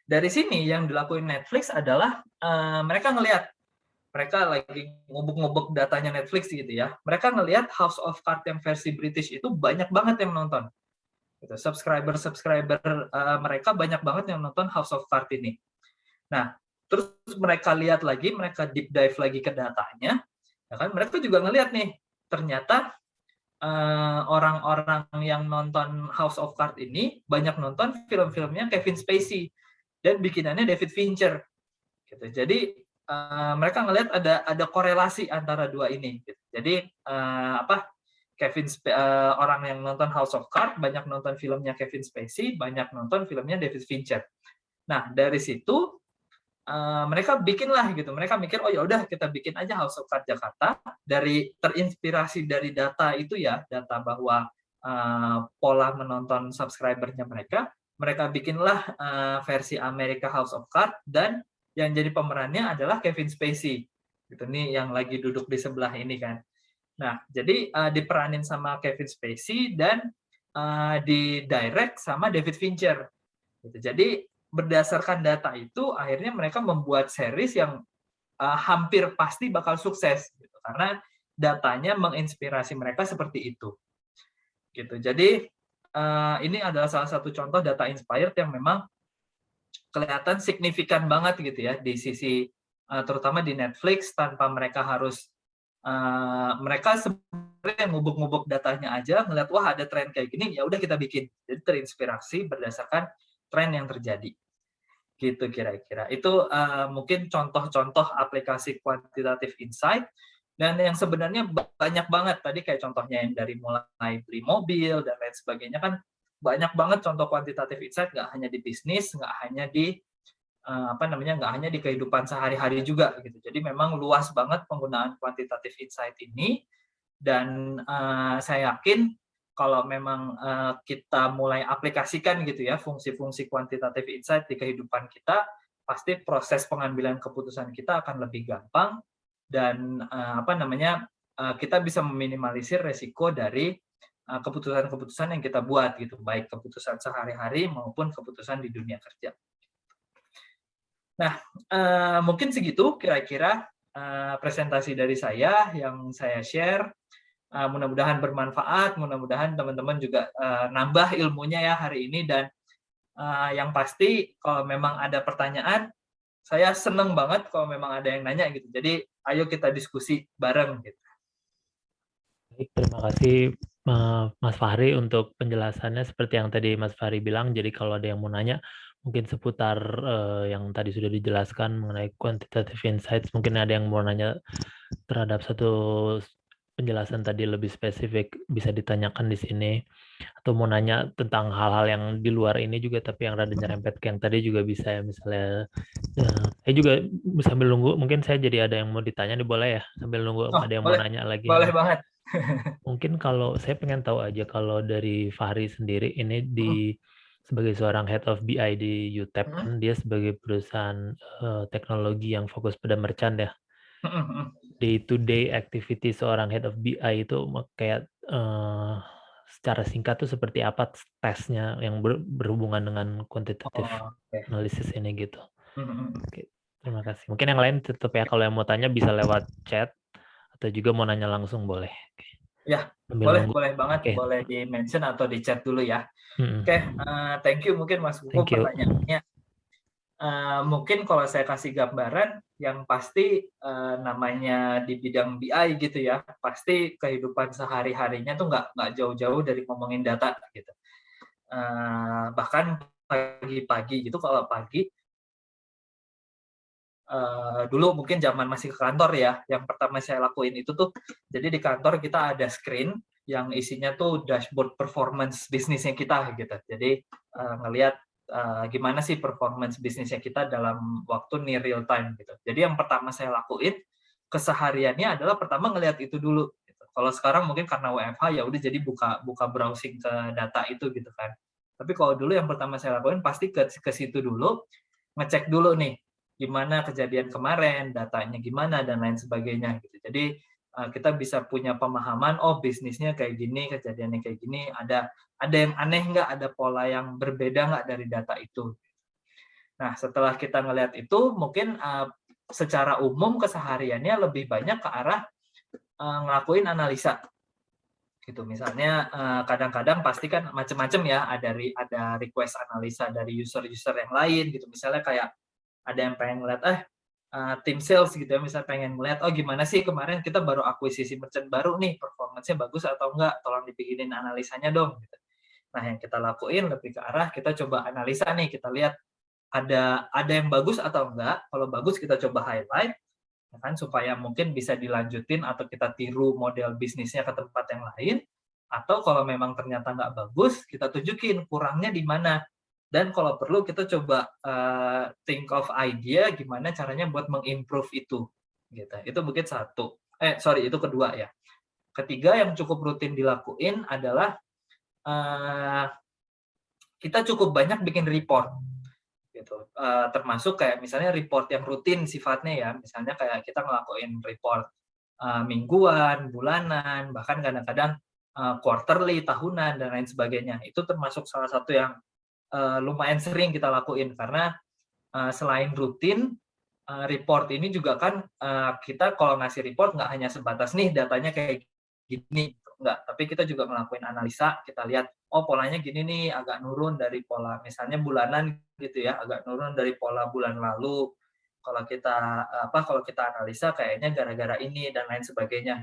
dari sini yang dilakuin Netflix adalah mereka ngelihat, mereka lagi ngubek-ngubek datanya Netflix gitu ya. Mereka ngelihat House of Cards yang versi British itu banyak banget yang nonton. Gitu. Subscriber mereka banyak banget yang nonton House of Cards ini. Nah, terus mereka lihat lagi, mereka deep dive lagi ke datanya, ya kan? Mereka juga ngelihat nih, ternyata orang-orang yang nonton House of Cards ini banyak nonton film-filmnya Kevin Spacey dan bikinannya David Fincher. Gitu. Jadi mereka ngelihat ada korelasi antara dua ini. Gitu. Jadi orang yang nonton House of Cards banyak nonton filmnya Kevin Spacey, banyak nonton filmnya David Fincher. Nah, dari situ mereka bikinlah gitu. Mereka mikir, oh ya udah kita bikin aja House of Cards Jakarta, terinspirasi dari data itu ya, data bahwa pola menonton subscribernya mereka bikinlah versi Amerika House of Cards, dan yang jadi pemerannya adalah Kevin Spacey. Gitu nih yang lagi duduk di sebelah ini kan. Nah, jadi diperanin sama Kevin Spacey dan di direct sama David Fincher. Gitu. Jadi berdasarkan data itu akhirnya mereka membuat series yang hampir pasti bakal sukses gitu, karena datanya menginspirasi mereka seperti itu gitu. Jadi ini adalah salah satu contoh data inspired yang memang kelihatan signifikan banget gitu ya di sisi terutama di Netflix, tanpa mereka harus mereka sebenarnya ngubek-ngubek datanya aja, ngeliat wah ada tren kayak gini, ya udah kita bikin. Jadi terinspirasi berdasarkan tren yang terjadi. Gitu kira-kira. Itu mungkin contoh-contoh aplikasi quantitative insight, dan yang sebenarnya banyak banget tadi kayak contohnya yang dari mulai beli mobil dan lain sebagainya kan banyak banget contoh quantitative insight, nggak hanya di bisnis, nggak hanya di nggak hanya di kehidupan sehari-hari juga gitu. Jadi memang luas banget penggunaan quantitative insight ini, dan saya yakin kalau memang kita mulai aplikasikan gitu ya fungsi-fungsi quantitative insight di kehidupan kita, pasti proses pengambilan keputusan kita akan lebih gampang, dan kita bisa meminimalisir resiko dari keputusan-keputusan yang kita buat gitu, baik keputusan sehari-hari maupun keputusan di dunia kerja. Nah, mungkin segitu kira-kira presentasi dari saya yang saya share. Mudah-mudahan bermanfaat, mudah-mudahan teman-teman juga nambah ilmunya ya hari ini, dan yang pasti kalau memang ada pertanyaan, saya seneng banget kalau memang ada yang nanya gitu. Jadi ayo kita diskusi bareng gitu. Baik, terima kasih Mas Fahri untuk penjelasannya seperti yang tadi Mas Fahri bilang. Jadi kalau ada yang mau nanya mungkin seputar yang tadi sudah dijelaskan mengenai quantitative insights, mungkin ada yang mau nanya terhadap satu penjelasan tadi lebih spesifik, bisa ditanyakan di sini, atau mau nanya tentang hal-hal yang di luar ini juga tapi yang rada nyerempet ke yang tadi juga bisa ya, misalnya saya juga sambil nunggu, mungkin saya jadi ada yang mau ditanya nih, boleh ya sambil nunggu ada yang boleh, mau nanya lagi. Boleh banget. Mungkin kalau saya pengen tahu aja, kalau dari Fahri sendiri ini sebagai seorang head of BI di UTEP, kan dia sebagai perusahaan teknologi yang fokus pada merchant ya. Day-to-day activity seorang head of BI itu kayak secara singkat tuh seperti apa tesnya yang berhubungan dengan quantitative analysis ini gitu. Oke, terima kasih. Mungkin yang lain tetap ya, kalau yang mau tanya bisa lewat chat atau juga mau nanya langsung boleh. Ya, boleh banget, boleh di mention atau di chat dulu ya. Oke, thank you mungkin Mas Buku pertanyaannya. Mungkin kalau saya kasih gambaran, yang pasti namanya di bidang BI gitu ya, pasti kehidupan sehari-harinya tuh nggak jauh-jauh dari ngomongin data gitu. Bahkan pagi-pagi gitu, kalau pagi dulu mungkin zaman masih ke kantor ya, yang pertama saya lakuin itu tuh, jadi di kantor kita ada screen yang isinya tuh dashboard performance bisnisnya kita gitu. Jadi ngelihat gimana sih performance bisnisnya kita dalam waktu near real time gitu. Jadi yang pertama saya lakuin kesehariannya adalah pertama ngelihat itu dulu. Gitu. Kalau sekarang mungkin karena WFH ya udah jadi buka browsing ke data itu gitu kan. Tapi kalau dulu yang pertama saya lakuin pasti ke situ dulu, ngecek dulu nih gimana kejadian kemarin, datanya gimana dan lain sebagainya gitu. Jadi kita bisa punya pemahaman, oh bisnisnya kayak gini, kejadiannya kayak gini, ada yang aneh nggak, ada pola yang berbeda nggak dari data itu. Nah, setelah kita ngelihat itu, mungkin secara umum kesehariannya lebih banyak ke arah ngelakuin analisa. Gitu. Misalnya kadang-kadang pasti kan macam-macam ya, ada request analisa dari user-user yang lain gitu. Misalnya kayak ada yang pengen ngeliat tim sales gitu ya, misalnya pengen ngeliat gimana sih kemarin kita baru akuisisi merchant baru nih, performance-nya bagus atau enggak, tolong dibikinin analisanya dong gitu. Nah, yang kita lakuin lebih ke arah kita coba analisa nih, kita lihat ada yang bagus atau enggak. Kalau bagus kita coba highlight ya kan, supaya mungkin bisa dilanjutin atau kita tiru model bisnisnya ke tempat yang lain, atau kalau memang ternyata nggak bagus, kita tunjukin kurangnya di mana, dan kalau perlu kita coba think of idea gimana caranya buat mengimprove itu, gitu. Itu mungkin itu kedua ya. Ketiga yang cukup rutin dilakuin adalah kita cukup banyak bikin report. Gitu. Termasuk kayak misalnya report yang rutin sifatnya ya, misalnya kayak kita ngelakuin report mingguan, bulanan, bahkan kadang-kadang quarterly, tahunan, dan lain sebagainya. Itu termasuk salah satu yang lumayan sering kita lakuin, karena selain rutin, report ini juga kan kita kalau ngasih report nggak hanya sebatas nih datanya kayak gini, enggak, tapi kita juga ngelakuin analisa, kita lihat polanya gini nih, agak nurun dari pola misalnya bulanan gitu ya, agak nurun dari pola bulan lalu. Kalau kita analisa kayaknya gara-gara ini dan lain sebagainya.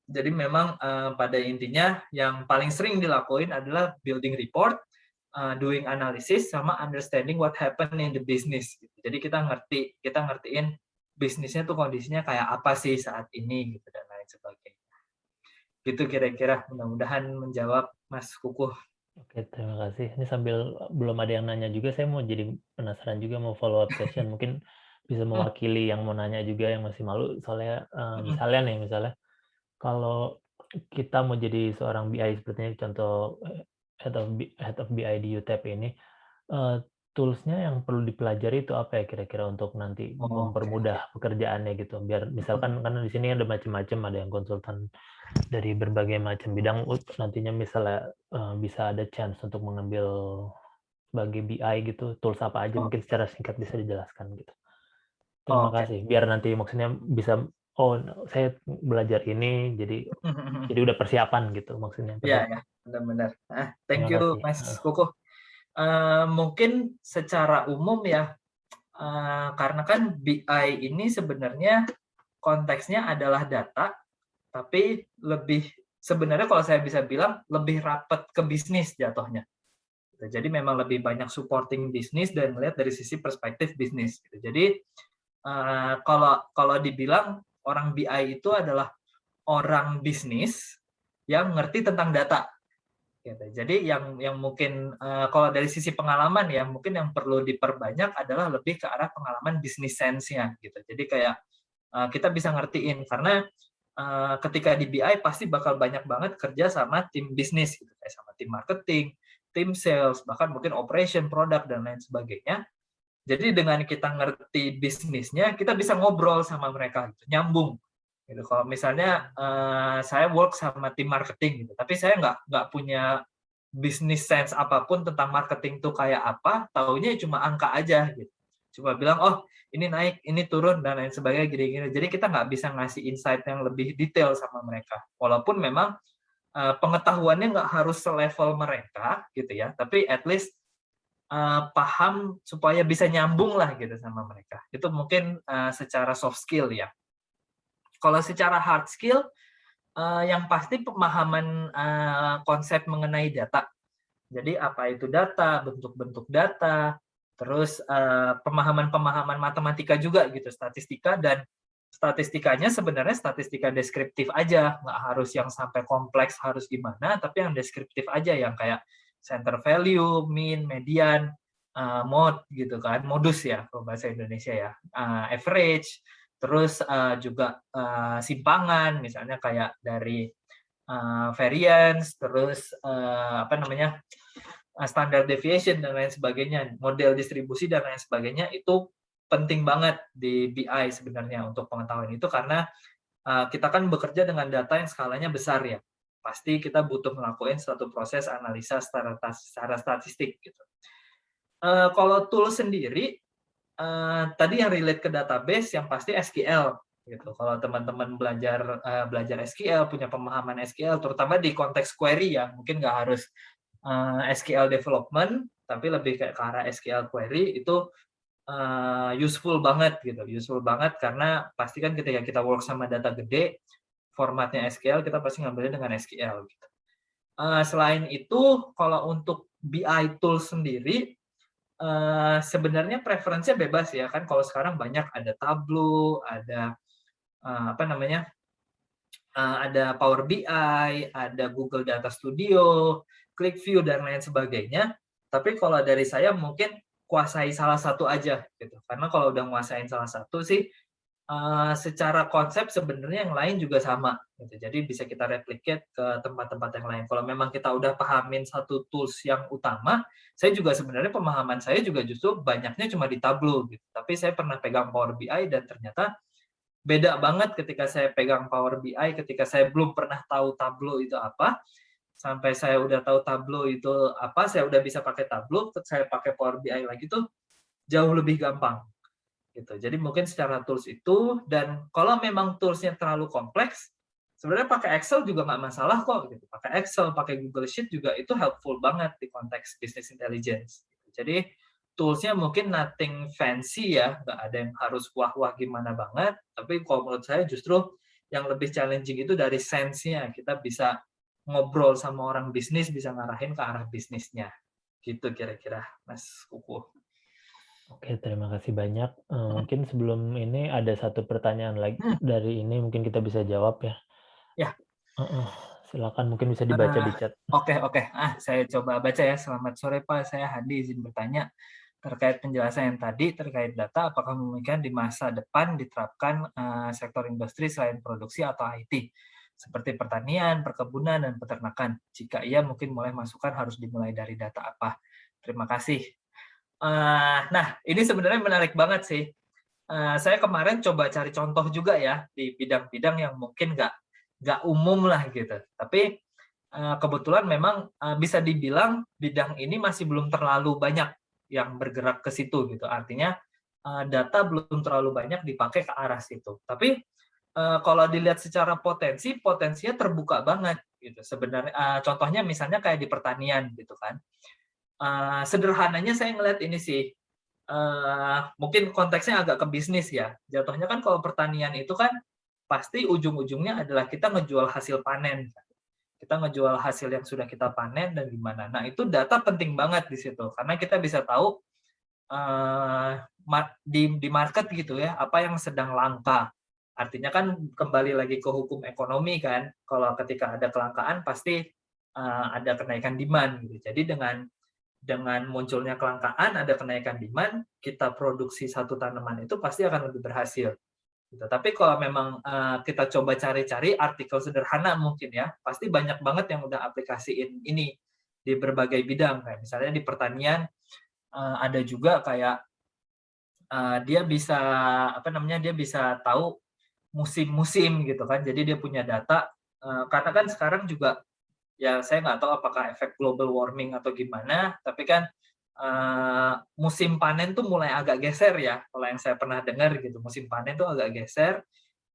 Jadi memang pada intinya yang paling sering dilakuin adalah building report, doing analysis, sama understanding what happened in the business. Jadi kita ngertiin bisnisnya tuh kondisinya kayak apa sih saat ini gitu dan lain sebagainya. Gitu kira-kira, mudah-mudahan menjawab Mas Kukuh. Oke, terima kasih. Ini sambil belum ada yang nanya juga, saya mau jadi penasaran juga, mau follow up question. Mungkin bisa mewakili yang mau nanya juga, yang masih malu. Soalnya misalnya kalau kita mau jadi seorang BI sepertinya contoh head of BI di UTEP ini, tools-nya yang perlu dipelajari itu apa ya kira-kira untuk nanti mempermudah pekerjaannya gitu. Biar misalkan karena di sini ada macam-macam, ada yang konsultan dari berbagai macam bidang, nantinya misalnya bisa ada chance untuk mengambil sebagai BI gitu, tools apa aja mungkin secara singkat bisa dijelaskan gitu. Terima kasih. Biar nanti maksudnya bisa saya belajar ini jadi udah persiapan gitu maksudnya. Iya, benar-benar. Thank you Mas Kukuh. Mungkin secara umum ya, karena kan BI ini sebenarnya konteksnya adalah data, tapi sebenarnya kalau saya bisa bilang lebih rapat ke bisnis jatuhnya. Jadi memang lebih banyak supporting bisnis dan melihat dari sisi perspektif bisnis. Jadi kalau dibilang orang BI itu adalah orang bisnis yang ngerti tentang data. Jadi yang mungkin kalau dari sisi pengalaman ya, mungkin yang perlu diperbanyak adalah lebih ke arah pengalaman bisnis sense-nya gitu. Jadi kayak kita bisa ngertiin, karena ketika di BI pasti bakal banyak banget kerja sama tim bisnis gitu, kayak sama tim marketing, tim sales, bahkan mungkin operation, product, dan lain sebagainya. Jadi dengan kita ngerti bisnisnya, kita bisa ngobrol sama mereka, gitu, nyambung. Gitu. Kalau misalnya saya work sama tim marketing, gitu, tapi saya nggak punya business sense apapun tentang marketing itu kayak apa, taunya cuma angka aja, gitu. Cuma bilang, ini naik, ini turun, dan lain sebagainya, gini-gini. Jadi kita nggak bisa ngasih insight yang lebih detail sama mereka. Walaupun memang pengetahuannya nggak harus selevel mereka, gitu ya. Tapi at least paham supaya bisa nyambung lah gitu sama mereka. Itu mungkin secara soft skill ya. Kalau secara hard skill, yang pasti pemahaman konsep mengenai data. Jadi apa itu data, bentuk-bentuk data, terus pemahaman matematika juga gitu, statistika, dan statistikanya sebenarnya statistika deskriptif aja, nggak harus yang sampai kompleks harus gimana, tapi yang deskriptif aja, yang kayak center value, mean, median, mode gitu kan, modus ya kalau bahasa Indonesia ya, average, terus juga simpangan, misalnya kayak dari variance, terus standard deviation dan lain sebagainya, model distribusi dan lain sebagainya. Itu penting banget di BI sebenarnya untuk pengetahuan itu, karena kita kan bekerja dengan data yang skalanya besar ya. Pasti kita butuh melakukan suatu proses analisa secara statistik gitu. Kalau tool sendiri, tadi yang relate ke database yang pasti SQL gitu. Kalau teman-teman belajar SQL, punya pemahaman SQL, terutama di konteks query ya, mungkin nggak harus SQL development, tapi lebih kayak ke arah SQL query itu useful banget gitu, useful banget karena pasti kan ketika kita work sama data gede, formatnya SQL kita pasti ngambilnya dengan SQL gitu. Selain itu, kalau untuk BI tool sendiri, sebenarnya preferensinya bebas ya kan. Kalau sekarang banyak ada Tableau, ada ada Power BI, ada Google Data Studio, ClickView dan lain sebagainya. Tapi kalau dari saya mungkin kuasai salah satu aja gitu. Karena kalau udah nguasain salah satu sih secara konsep sebenarnya yang lain juga sama gitu. Jadi bisa kita replicate ke tempat-tempat yang lain. Kalau memang kita udah pahamin satu tools yang utama, saya juga sebenarnya pemahaman saya juga justru banyaknya cuma di Tableau gitu. Tapi saya pernah pegang Power BI dan ternyata beda banget ketika saya pegang Power BI, ketika saya belum pernah tahu Tableau itu apa, sampai saya udah tahu Tableau itu apa, saya udah bisa pakai Tableau, terus saya pakai Power BI lagi tuh jauh lebih gampang. Gitu. Jadi mungkin secara tools itu, dan kalau memang toolsnya terlalu kompleks, sebenarnya pakai Excel juga nggak masalah kok. Gitu. Pakai Excel, pakai Google Sheet juga itu helpful banget di konteks business intelligence. Jadi toolsnya mungkin nothing fancy ya, nggak ada yang harus wah-wah gimana banget. Tapi kalau menurut saya justru yang lebih challenging itu dari sense-nya. Kita bisa ngobrol sama orang bisnis, bisa ngarahin ke arah bisnisnya. Gitu kira-kira, Mas Kuku. Oke, terima kasih banyak. Mungkin sebelum ini ada satu pertanyaan lagi dari ini, mungkin kita bisa jawab ya. Ya. Silakan, mungkin bisa dibaca di chat. Oke. Saya coba baca ya. Selamat sore Pak, saya Hadi, izin bertanya terkait penjelasan yang tadi terkait data. Apakah memungkinkan di masa depan diterapkan sektor industri selain produksi atau IT, seperti pertanian, perkebunan, dan peternakan? Jika iya, mungkin mulai masukan harus dimulai dari data apa? Terima kasih. Nah, ini sebenarnya menarik banget sih. Saya kemarin coba cari contoh juga ya di bidang-bidang yang mungkin nggak umum lah gitu. Tapi kebetulan memang bisa dibilang bidang ini masih belum terlalu banyak yang bergerak ke situ gitu. Artinya data belum terlalu banyak dipakai ke arah situ. Tapi kalau dilihat secara potensinya terbuka banget gitu. Sebenarnya contohnya misalnya kayak di pertanian gitu kan. Sederhananya saya ngelihat ini sih, mungkin konteksnya agak ke bisnis ya. Jatuhnya kan kalau pertanian itu kan pasti ujung-ujungnya adalah kita ngejual hasil panen. Kita ngejual hasil yang sudah kita panen dan gimana. Nah, itu data penting banget di situ. Karena kita bisa tahu di market gitu ya, apa yang sedang langka. Artinya kan kembali lagi ke hukum ekonomi kan, kalau ketika ada kelangkaan pasti ada kenaikan demand gitu. Jadi dengan munculnya kelangkaan, ada kenaikan demand, kita produksi satu tanaman itu pasti akan lebih berhasil. Gitu. Tapi kalau memang kita coba cari-cari artikel sederhana mungkin ya, pasti banyak banget yang udah aplikasiin ini di berbagai bidang. Kayak misalnya di pertanian ada juga kayak dia bisa tahu musim-musim gitu kan. Jadi dia punya data. Karena kan sekarang juga ya saya nggak tahu apakah efek global warming atau gimana, tapi kan musim panen tuh mulai agak geser ya, kalau yang saya pernah dengar gitu, musim panen tuh agak geser.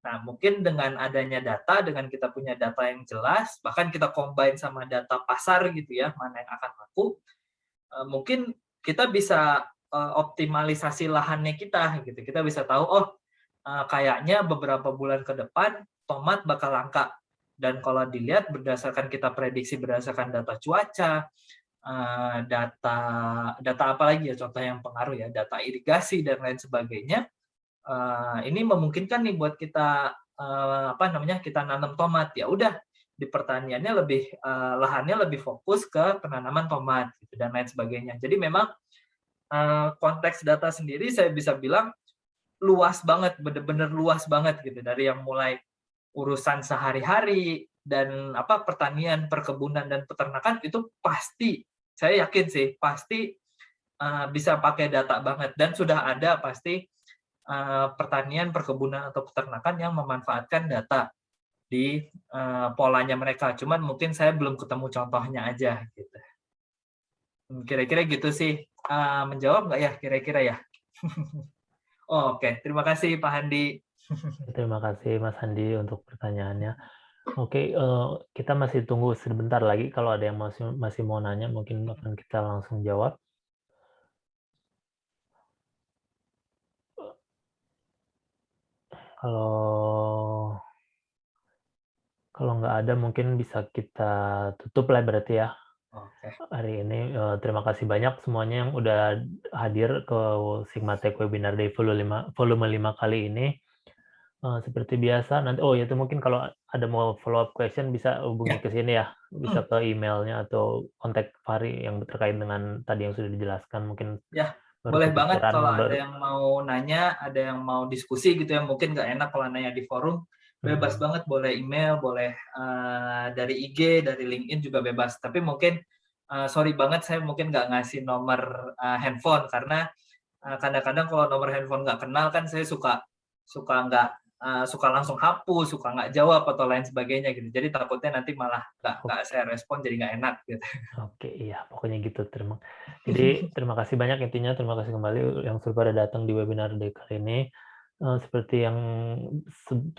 Nah, mungkin dengan adanya data, dengan kita punya data yang jelas, bahkan kita combine sama data pasar gitu ya, mana yang akan laku, mungkin kita bisa optimalisasi lahannya kita gitu. Kita bisa tahu, kayaknya beberapa bulan ke depan tomat bakal langka. Dan kalau dilihat berdasarkan kita prediksi berdasarkan data cuaca, data apa lagi ya contoh yang pengaruh ya, data irigasi dan lain sebagainya, ini memungkinkan nih buat kita kita nanam tomat. Ya udah di pertaniannya lahannya lebih fokus ke penanaman tomat gitu, dan lain sebagainya. Jadi memang konteks data sendiri saya bisa bilang luas banget, benar-benar luas banget gitu, dari yang mulai urusan sehari-hari dan pertanian, perkebunan dan peternakan itu pasti, saya yakin sih pasti bisa pakai data banget, dan sudah ada pasti pertanian, perkebunan atau peternakan yang memanfaatkan data di polanya mereka. Cuman mungkin saya belum ketemu contohnya aja gitu. Kira-kira gitu sih. Menjawab nggak ya kira-kira ya? Oh, oke, terima kasih Pak Handi. Terima kasih Mas Handi untuk pertanyaannya. Oke, kita masih tunggu sebentar lagi. Kalau ada yang masih mau nanya, mungkin akan kita langsung jawab. Kalau nggak ada, mungkin bisa kita tutup lah berarti ya. Oke. Hari ini terima kasih banyak semuanya yang udah hadir ke Sigmatech Webinar Day volume 5 kali ini. Seperti biasa nanti itu mungkin kalau ada mau follow up question bisa hubungi ke sini ya, bisa ke emailnya atau kontak Fahri yang terkait dengan tadi yang sudah dijelaskan mungkin. Ya, baru boleh banget kepikiran, kalau ada yang mau nanya, ada yang mau diskusi gitu ya, mungkin nggak enak kalau nanya di forum, bebas banget, boleh email, boleh dari IG, dari LinkedIn juga bebas. Tapi mungkin sorry banget saya mungkin nggak ngasih nomor handphone karena kadang-kadang kalau nomor handphone nggak kenal kan saya suka langsung hapus, suka nggak jawab atau lain sebagainya gitu. Jadi takutnya nanti malah nggak saya respon jadi nggak enak gitu. Oke, iya pokoknya gitu. Jadi terima kasih banyak intinya, terima kasih kembali yang sudah pada datang di webinar day kali ini. Seperti yang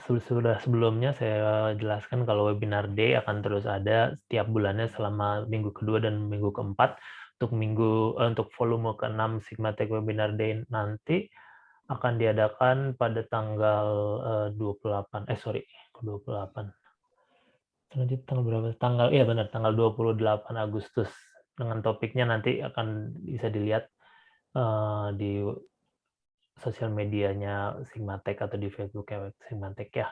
sudah sebelumnya saya jelaskan kalau webinar day akan terus ada setiap bulannya selama minggu kedua dan minggu keempat. Untuk volume ke-6 Sigmatech Webinar Day nanti akan diadakan pada tanggal 28. Selanjutnya tanggal berapa? Tanggal 28 Agustus. Dengan topiknya nanti akan bisa dilihat di sosial medianya Sigmatech atau di Facebook-nya Sigmatech ya.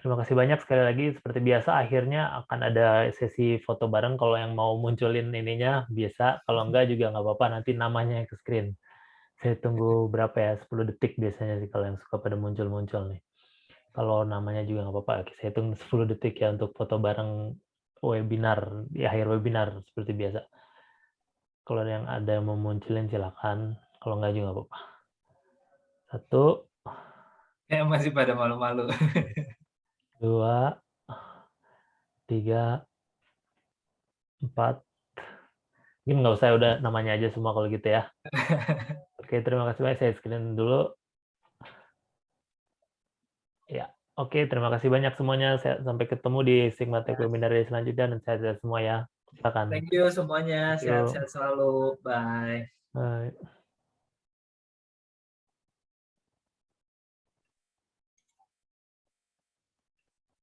Terima kasih banyak sekali lagi. Seperti biasa akhirnya akan ada sesi foto bareng kalau yang mau munculin ininya biasa. Kalau enggak juga nggak apa-apa, nanti namanya ke screen. Saya tunggu berapa ya, 10 detik biasanya sih kalau yang suka pada muncul-muncul nih. Kalau namanya juga nggak apa-apa, saya tunggu 10 detik ya untuk foto bareng webinar, di akhir webinar seperti biasa. Kalau yang ada yang mau munculin silakan, kalau nggak juga nggak apa-apa. 1, Kayak masih pada malu-malu. 2, 3, 4. Mungkin nggak usah udah namanya aja semua kalau gitu ya. Oke, terima kasih banyak. Saya screen dulu. Ya, oke, terima kasih banyak semuanya. Sampai ketemu di Sigmatech Webinar Day selanjutnya dan sehat-sehat semua ya. Silakan. Thank you semuanya, Thank you. sehat-sehat selalu. Bye. Bye.